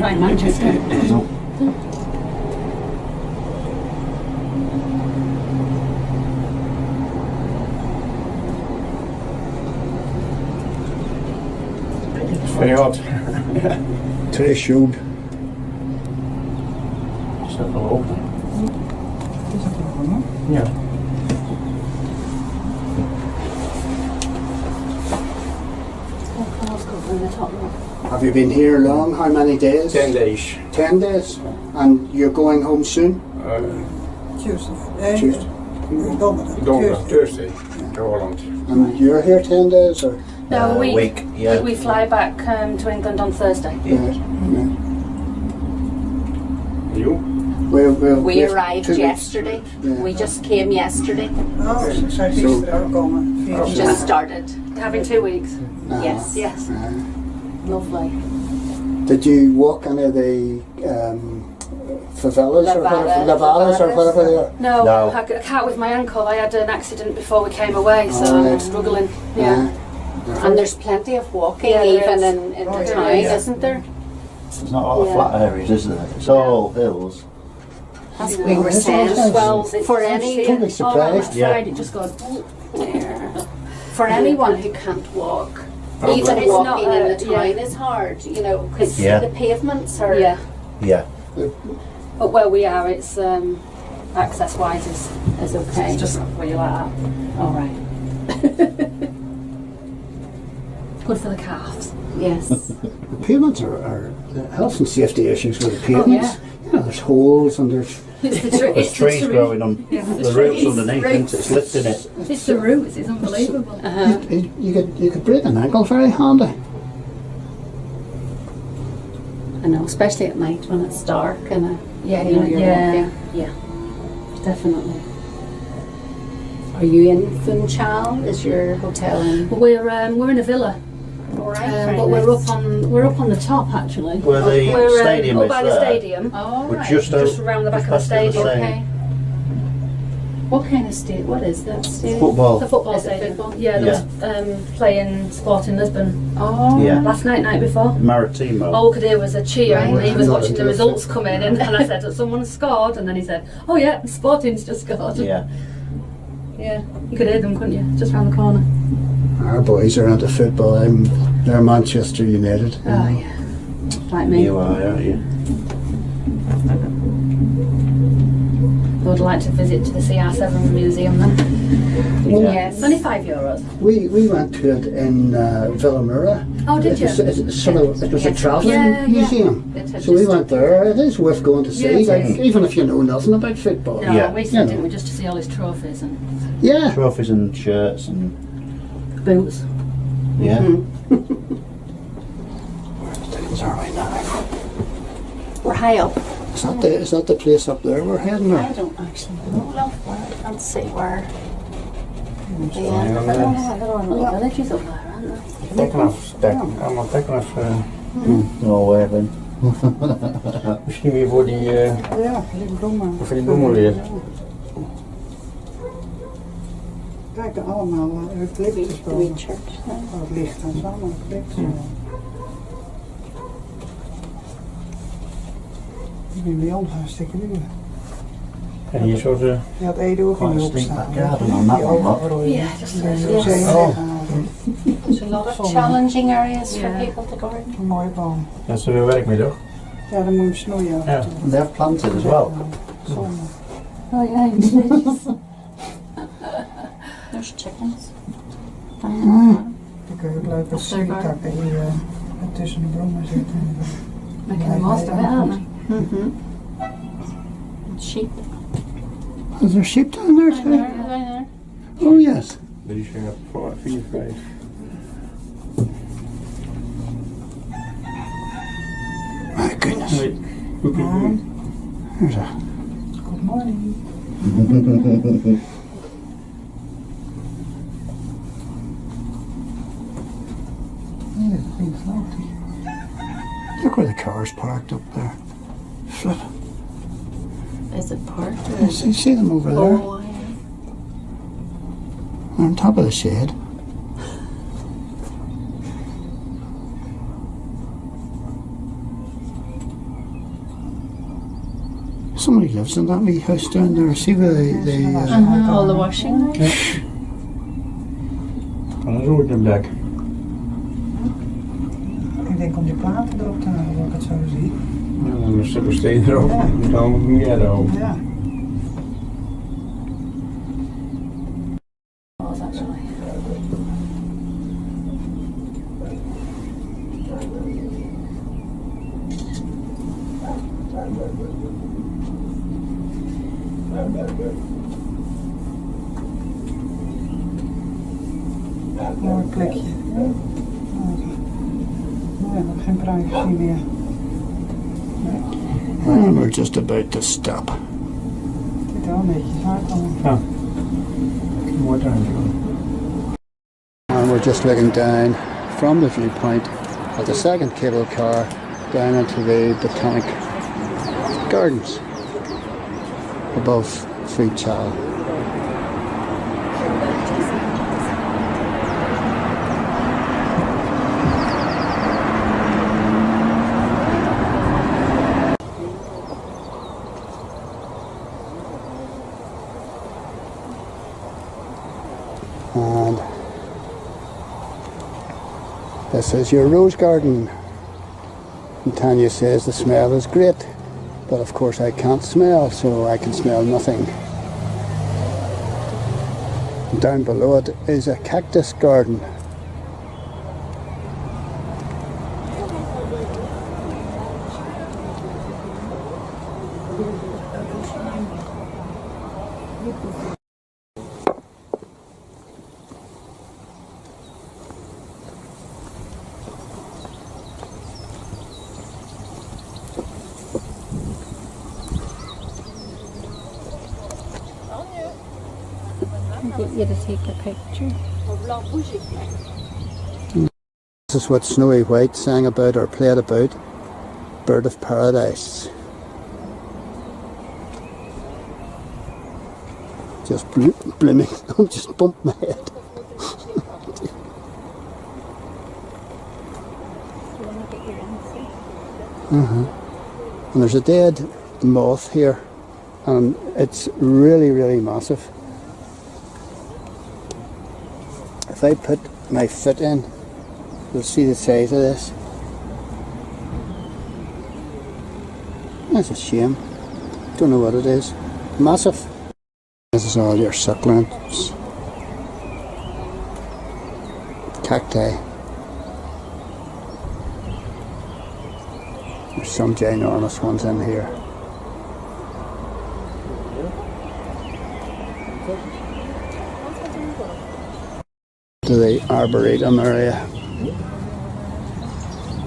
Right, Manchester. It's very hot. Today showed. Is dat wel open? Ja. Have you been here long? How many days? 10 days. 10 days. And you're going home soon? Tuesday. Tuesday. Donderdag, Thursday, to Holland. And you're here 10 days, or? No, a week. Week, yeah. We fly back to England on Thursday. Yeah. You? We arrived 2 weeks. yesterday. Yeah. We just came yesterday. Oh, ze zijn gisteren gekomen. We just started. Having 2 weeks. Yes. Yes. Lovely. Did you walk any of the favelas or whatever, levadas or whatever they are? No, No. I can't with my ankle. I had an accident before we came away, so Oh, I'm right. struggling. Yeah. And there's plenty of walking Yeah, there even is. in Oh, the yeah. town, Yeah. isn't there? There's not a lot of Yeah. flat areas, is there? It's all hills. That's what we were it's saying. all- Well, It's for any totally all around that surprised. Yeah. side, it just goes. for anyone who can't walk, Oh, even it's not walking in the yeah. town is hard. You know, because Yeah. the pavements are. Yeah, Yeah. but where we are, it's access-wise Is okay. it's just really like that. All right. Good for the calves. Yes. The pavements are the health and safety issues with the pavements. yeah. You know, there's holes and there's It's the tree. There's trees growing on the roots trees, underneath, isn't it? It's lifting it. It's the roots. It's unbelievable. you could break an ankle very handy. I know, especially at night when it's dark and Yeah, you know, you're yeah. walking. Yeah, definitely. Are you in Funchal? Is your hotel in? We're in a villa, All right. but we're up on the top actually. Where the We're stadium up is by the there. stadium. Oh, We're right. just around the back of the past the stadium. same. Okay. What kind of stadium? What is that stadium? Football. The football Is it stadium. football? Yeah, there was playing sport in Lisbon Oh, Yeah. last night before. Maritimo. All we could hear was a cheer, and Right. he was Not watching the into it. results come in, and I said, "Someone scored," and then he said, "Oh yeah, Sporting's just scored." Yeah. Yeah, you could hear them, couldn't you? Just round the corner. Our boys are into football. They're Manchester United. Oh yeah, like me. You are, aren't you? I would like to visit to the Cr7 Museum then. Yeah. It's only €5. We went to it in Villamura. Oh, did you? It was a travelling Yeah, yeah. museum. It had So we just went there. It is worth going to see, Yeah, it like, is. even if you know nothing about football. No, Yeah. we didn't we just to see all his trophies and Yeah. Trophies and shirts and boots. yeah. Things are right now. we're high up. Is that the place up there we're heading? I Or? don't actually know. Love, let's see where. I Yeah. don't know what they're on little villages up there, aren't they? Allemaal tekenaf. No way then. Misschien weer voor die, Ja, die bloemen. voor die bloemen weer. Kijk, allemaal eucalyptus The wee church. Oh, het licht en zo, maar het licht. Ik ben bij ons hartstikke nieuw. En hier zo de... Je had Edo ook in Quite a de steep opstaan. backyard on that one, look. Yeah, just There's a lot of challenging areas for Yeah. people to go in. Een mooie boom. Dat is weer werkmiddag. Ja, dan moet je hem snoeien. Ja. And they have planted as well. Zonde. Oh yeah, villages. There's chickens. Dan kun je ook leuke siertakken hier tussen de bloemen zitten. Making the most of it, aren't they? Mm-hmm. sheep. Is there sheep down there too? There. Oh yes. These are 4 feet 5. My goodness. Right. Okay. There's a Good morning. Yeah, things lovely. look where the car's parked up there. Flip. Is it parked? You see them over there? Oh, yeah. They're on top of the shed. Somebody lives in that wee house down there. See where they All the washing. Van een rood naar black. Ik denk om die platen erop te halen, wat ik het zo zie. Ja, dan een stuk steen erop. Dan moet ik meer erop. Ja. Actually. Mooi plekje. Ja, nog geen privacy meer. And we're just about to stop. Het ziet er wel netjes uit allemaal. Ja. Mooi tuintje. And we're just looking down from the viewpoint at the second cable car down into the botanic gardens above Funchal. And this is your rose garden. And Tanya says the smell is great, but of course I can't smell, so I can smell nothing. Down below it is a cactus garden. Get you to take a picture. This is what Snowy White sang about or played about. Bird of Paradise. Just blooming, I'll just bump my head. And there's a dead moth here, and it's really, really massive. If I put my foot in, you'll see the size of this. That's a shame. Don't know what it is. Massive. This is all your succulents. Cacti. There's some ginormous ones in here. To the arboretum area.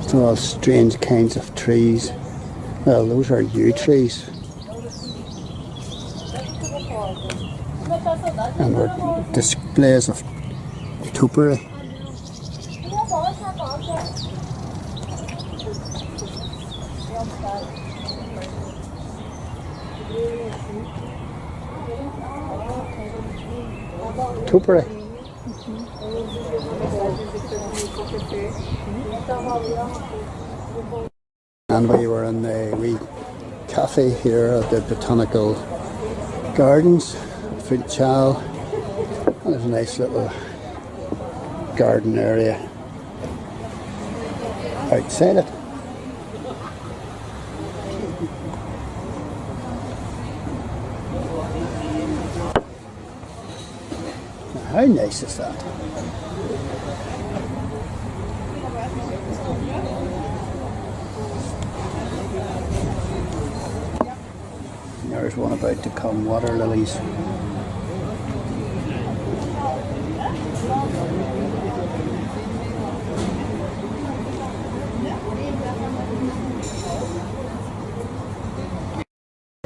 So all strange kinds of trees. Well, those are yew trees. And there are displays of topiary. Topiary. And we were in the wee cafe here at the Botanical Gardens, Funchal. And there's a nice little garden area outside it. How nice is that? there's one about to come, water lilies.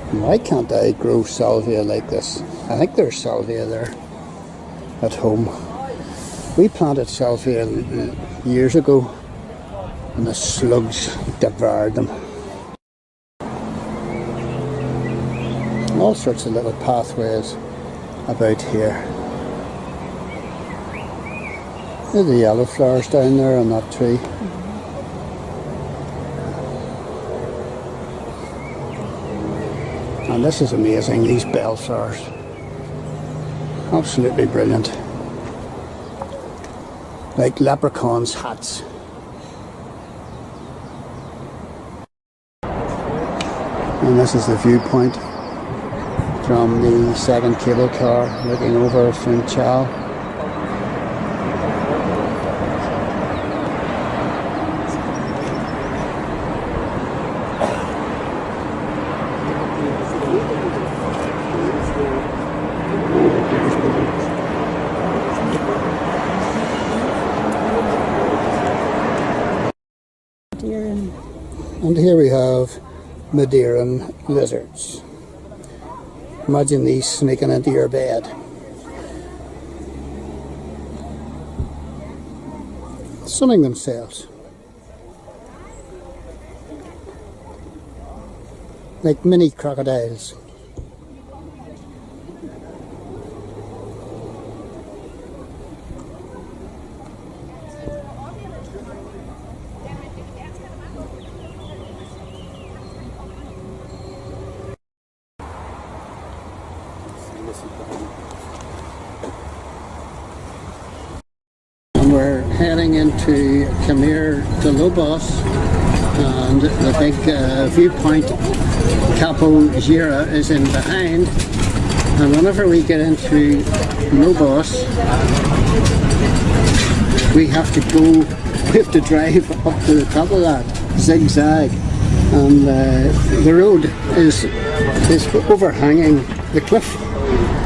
Why can't I grow salvia like this? I think there's salvia there at home. We planted salvia years ago and the slugs devoured them. All sorts of little pathways about here. There's the yellow flowers down there on that tree. And this is amazing, these bellflowers. Absolutely brilliant. Like leprechauns' hats. And this is the viewpoint from the second cable car looking over Funchal. And here we have Madeiran lizards. Imagine these sneaking into your bed. Sunning themselves. Like mini crocodiles. And we're heading into Cr7 and the big viewpoint Capo Gira is in behind, and whenever we get into Lobos we have to drive up to the top of that zigzag, and the road is overhanging the cliff,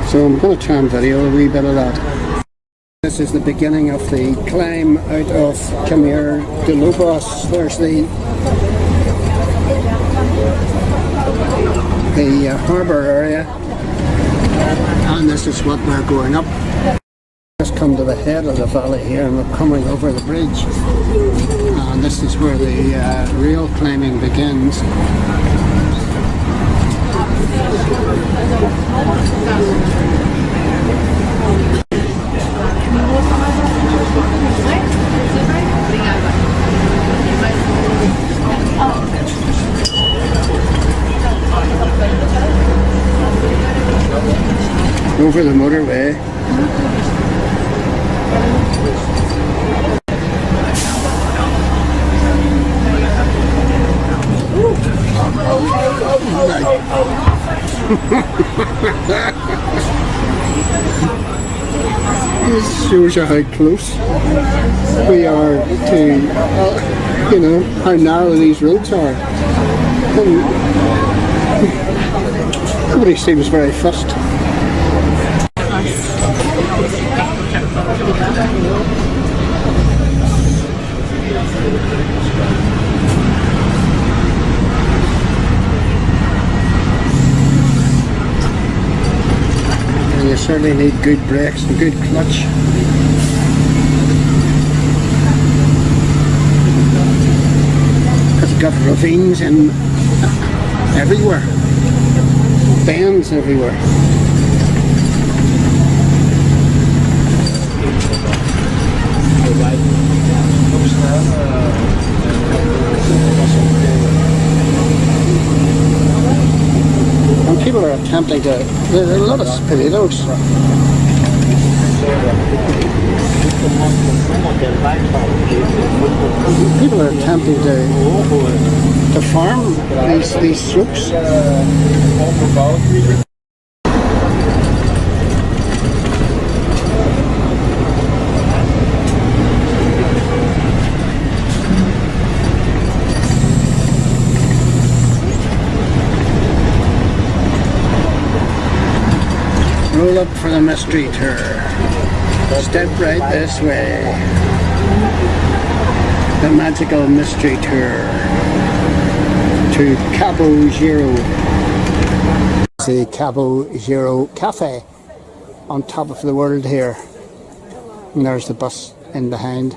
so I'm going to try and video a wee bit of that. This is the beginning of the climb out of Cr7. There's the harbour area, and this is what we're going up. Just come to the head of the valley here, and we're coming over the bridge, and this is where the real climbing begins. Over the motorway. This shows you how close we are to, you know, how narrow these roads are. And nobody seems very fussed. And you certainly need good brakes and good clutch. Because you've got ravines in everywhere, bends everywhere. And people are attempting to, there's a lot of potatoes. People are attempting to farm these slopes. up for the mystery tour. Step right this way. The magical mystery tour to Cabo Zero. The Cabo Zero Cafe on top of the world here. And there's the bus in behind.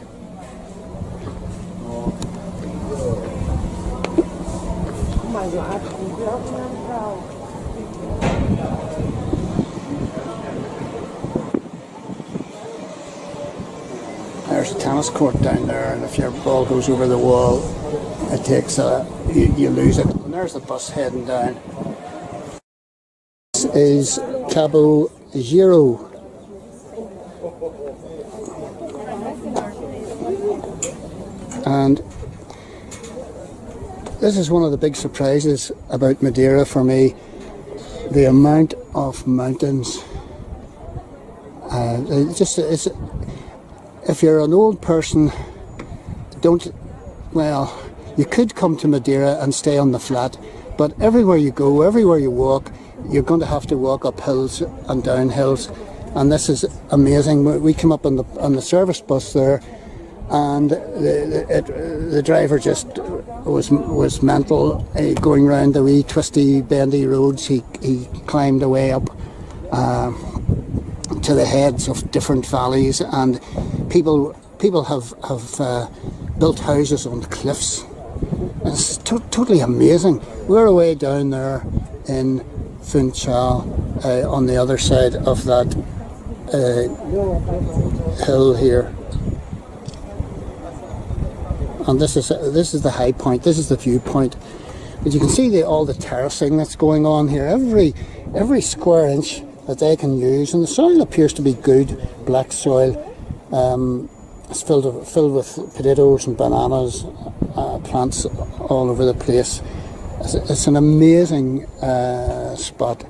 There's a tennis court down there, and if your ball goes over the wall, it takes you lose it. And there's the bus heading down. This is Cabo Zero. And this is one of the big surprises about Madeira for me, the amount of mountains. If you're an old person, you could come to Madeira and stay on the flat, but everywhere you go, everywhere you walk, you're going to have to walk up hills and down hills, and this is amazing. We came up on the service bus there, and the driver just was mental, going round the wee twisty bendy roads. He climbed away up to the heads of different valleys, and people have built houses on cliffs. It's totally amazing. We're away down there in Funchal, on the other side of that hill here. And this is the high point. This is the viewpoint. But you can see all the terracing that's going on here. Every square inch that they can use, and the soil appears to be good black soil. It's filled with potatoes and bananas, plants all over the place. It's an amazing spot.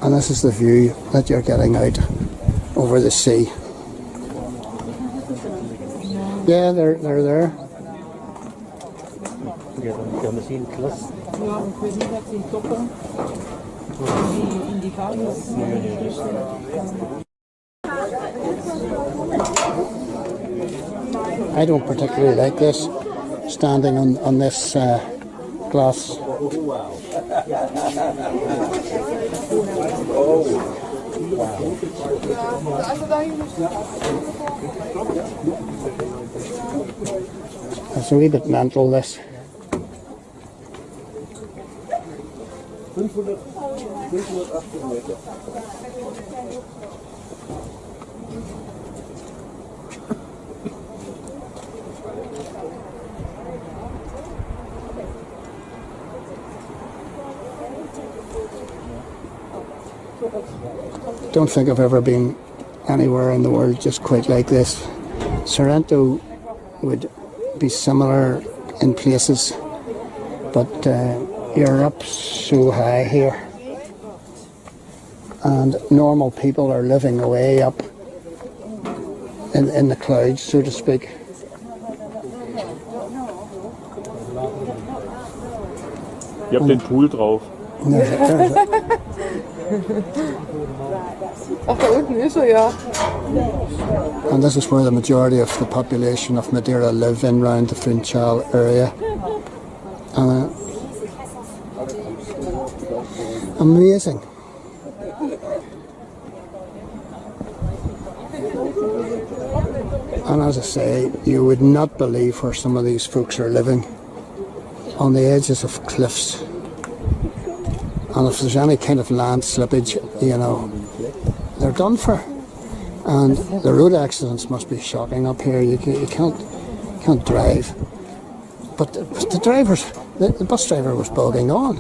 And this is the view that you're getting out over the sea. Yeah, they're there. I don't particularly like this, standing on this glass. It's a wee bit mental, this. Don't think I've ever been anywhere in the world just quite like this. Sorrento would be similar in places, but you're up so high here, and normal people are living away up in the clouds, so to speak. Ihr habt den Pool drauf. Ach, da unten ist er, ja. And this is where the majority of the population of Madeira live, in round the Funchal area. And amazing. And as I say, you would not believe where some of these folks are living, on the edges of cliffs. And if there's any kind of land slippage, you know, they're done for. And the road accidents must be shocking up here. You can't drive. But the bus driver was bogging on.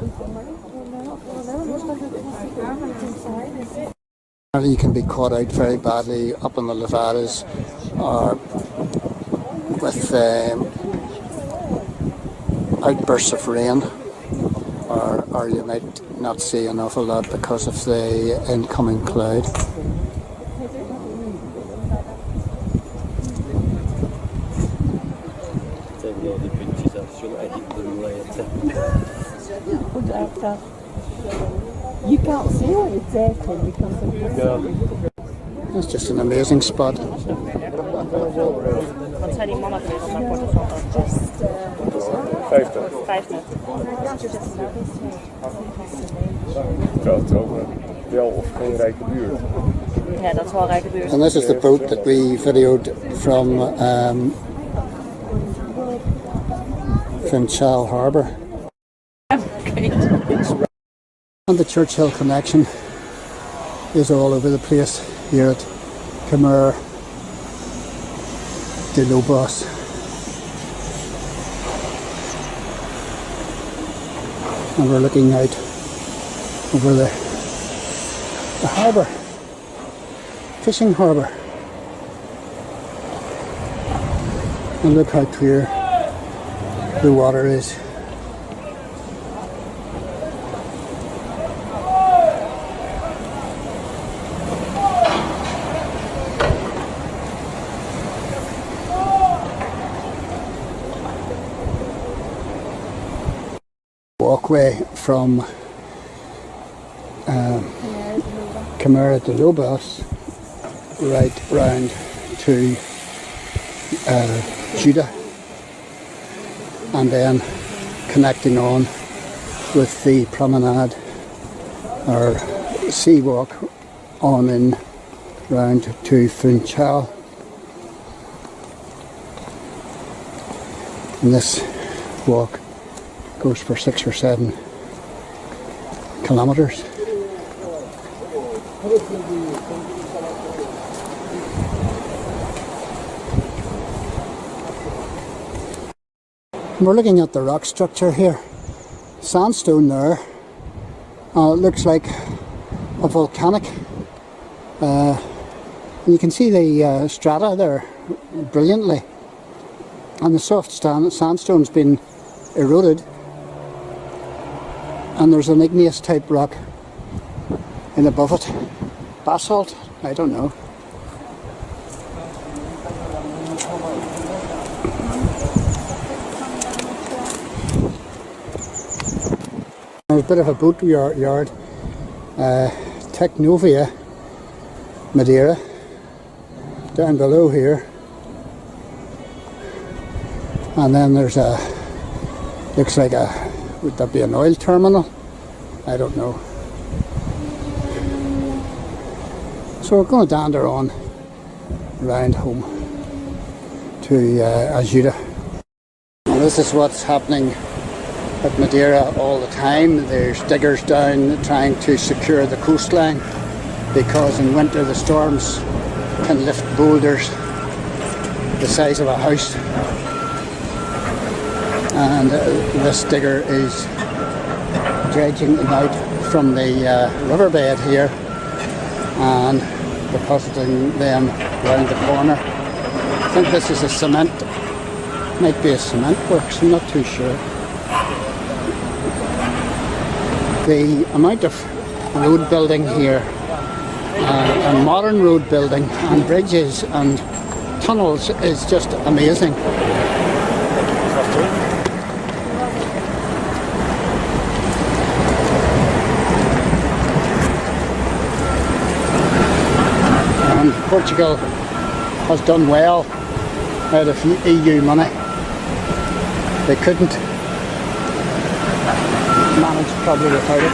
You can be caught out very badly up in the levadas, or with outbursts of rain, or you might not see an awful lot because of the incoming cloud. She'll edit them later. You can't see what it's editing because of the It's just an amazing spot. Wat zijn die mannen voor zo'n korte foto? 50. 50. Ja, het is ook wel of geen rijke buurt. Ja, dat is wel een rijke buurt. And this is the boat that we videoed from Funchal Harbour. And the Churchill connection is all over the place here at Cr7 Ronaldo. And we're looking out over the harbour, fishing harbour. And look how clear the water is. Walkway from Cr7 Ronaldo right round to Judah, and then connecting on with the promenade or sea walk on in round to Funchal. And this walk goes for 6 or 7 kilometres. We're looking at the rock structure here. Sandstone there. It looks like a volcanic. And you can see the strata there brilliantly. And the soft sandstone's been eroded. And there's an igneous type rock in above it. Basalt? I don't know. There's a bit of a boat yard. Cr7 Madeira down below here. And then there's a, looks like a, would that be an oil terminal? I don't know. So we're going to dander on round home to Ajuda. And this is what's happening at Madeira all the time. There's diggers down trying to secure the coastline because in winter the storms can lift boulders the size of a house. And this digger is dredging them out from the riverbed here and depositing them round the corner. I think this is a cement, might be a cement works, I'm not too sure. The amount of road building here, and modern road building and bridges and tunnels is just amazing. And Portugal has done well out of EU money. They couldn't manage probably without it.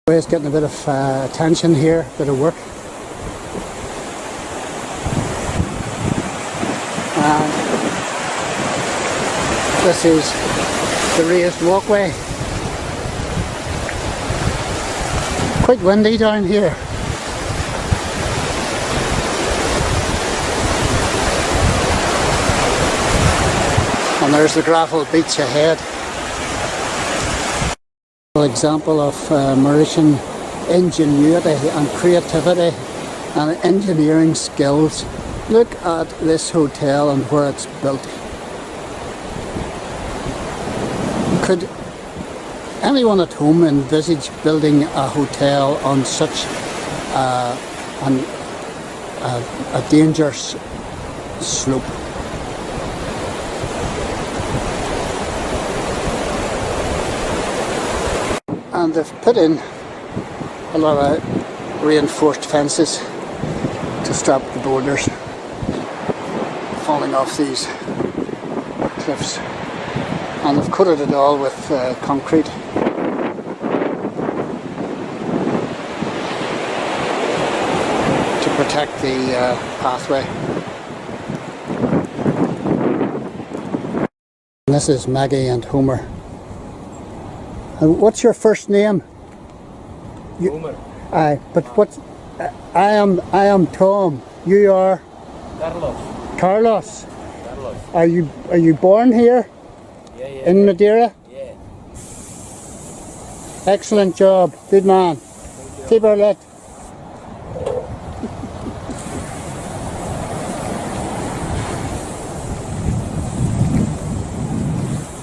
It's getting a bit of attention here, a bit of work. And this is the raised walkway. Quite windy down here. And there's the gravel beach ahead. An example of Mauritian ingenuity and creativity and engineering skills. Look at this hotel and where it's built. Could anyone at home envisage building a hotel on such a dangerous slope? And they've put in a lot of reinforced fences to stop the boulders falling off these cliffs, and they've coated it all with concrete. To protect the pathway. And this is Maggie and Homer. And what's your first name? Homer. Aye, but what? I am Tom. You are Carlos. Carlos. Carlos. Are you born here? Yeah. In Madeira? Yeah. Excellent job. Good man. Keep her lit.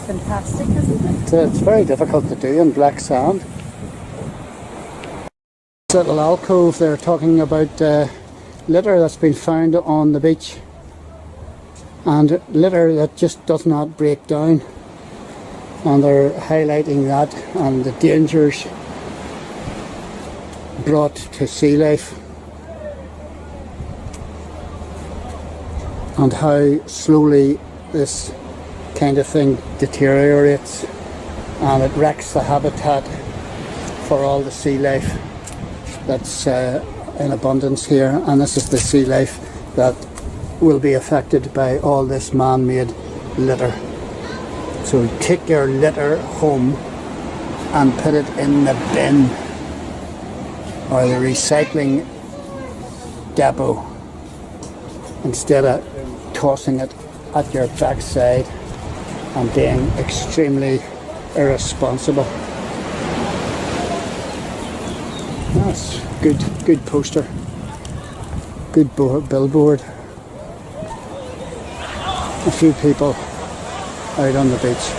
Fantastic, isn't it? It's very difficult to do in black sand. This little alcove, they're talking about litter that's been found on the beach, and litter that just does not break down, and they're highlighting that and the dangers brought to sea life and how slowly this kind of thing deteriorates, and it wrecks the habitat for all the sea life that's in abundance here. And this is the sea life that will be affected by all this man-made litter. So take your litter home and put it in the bin or the recycling depot instead of tossing it at your backside and being extremely irresponsible. That's good poster, good billboard. A few people out on the beach.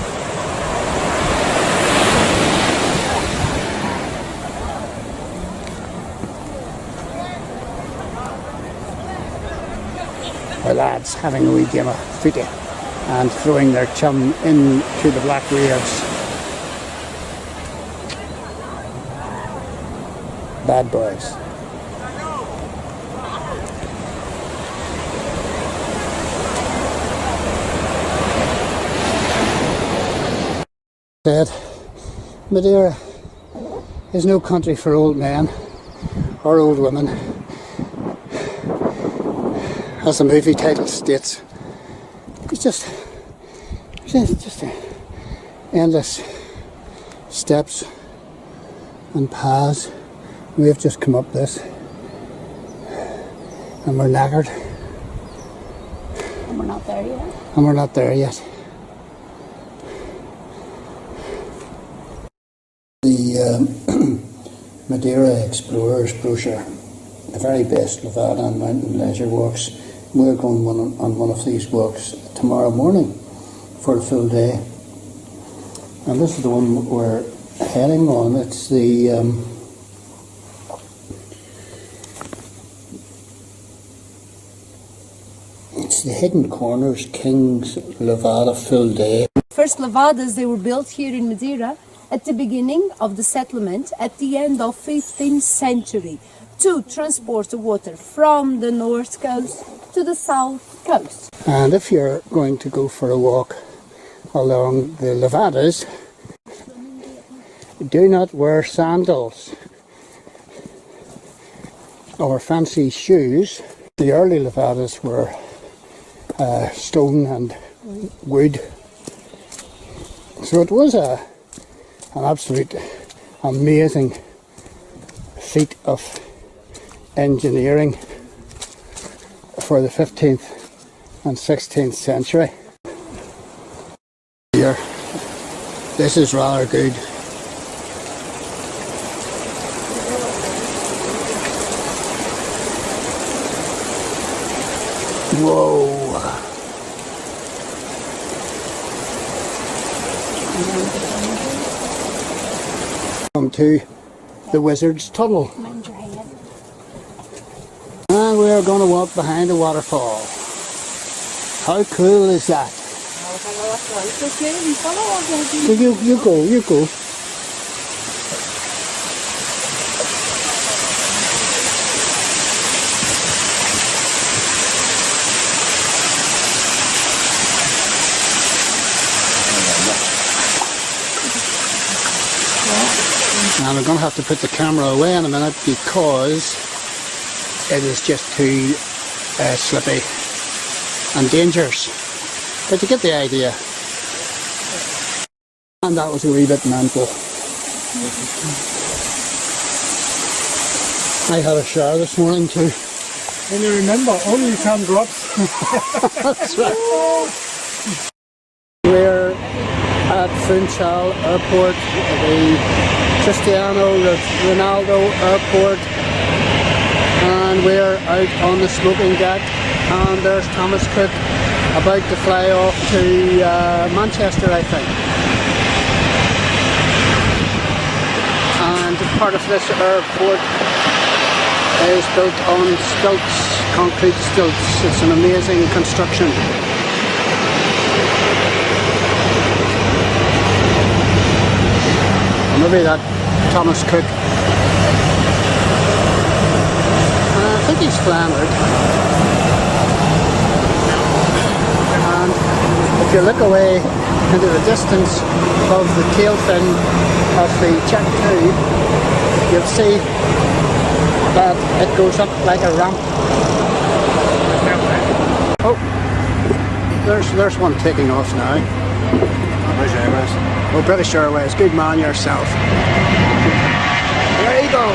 The lads having a wee game of footy and throwing their chum into the black waves. Bad boys. Said, Madeira is no country for old men or old women. As the movie title states, it's just endless steps and paths. We've just come up this and we're knackered. And we're not there yet. And we're not there yet. The Madeira Explorers brochure, the very best levada and mountain leisure walks. We're going on one of these walks tomorrow morning for a full day. And this is the one we're heading on. It's the Hidden Corners King's Levada full day. First levadas, they were built here in Madeira at the beginning of the settlement at the end of 15th century to transport the water from the north coast to the south coast. And if you're going to go for a walk along the levadas, do not wear sandals or fancy shoes. The early levadas were stone and wood, so it was an absolute amazing feat of engineering for the 15th and 16th century. Here, this is rather good. Whoa! on to the Wizard's Tunnel. Mind your head. And we're going to walk behind the waterfall. How cool is that? So you go. And I'm going to have to put the camera away in a minute because it is just too slippy and dangerous. But you get the idea. And that was a wee bit mental. I had a shower this morning too. And you remember, only 10 drops. That's right. We're at Funchal Airport, the Cr7 Ronaldo Airport, and we're out on the smoking deck, and there's Thomas Cook about to fly off to Manchester, I think. And part of this airport is built on stilts, concrete stilts. It's an amazing construction. Maybe that Thomas Cook. I think he's flying out. And if you look away into the distance of the tail fin of the Jack 2, you'll see that it goes up like a ramp. Oh, there's one taking off now. Oh, British Airways, good man yourself. There you go.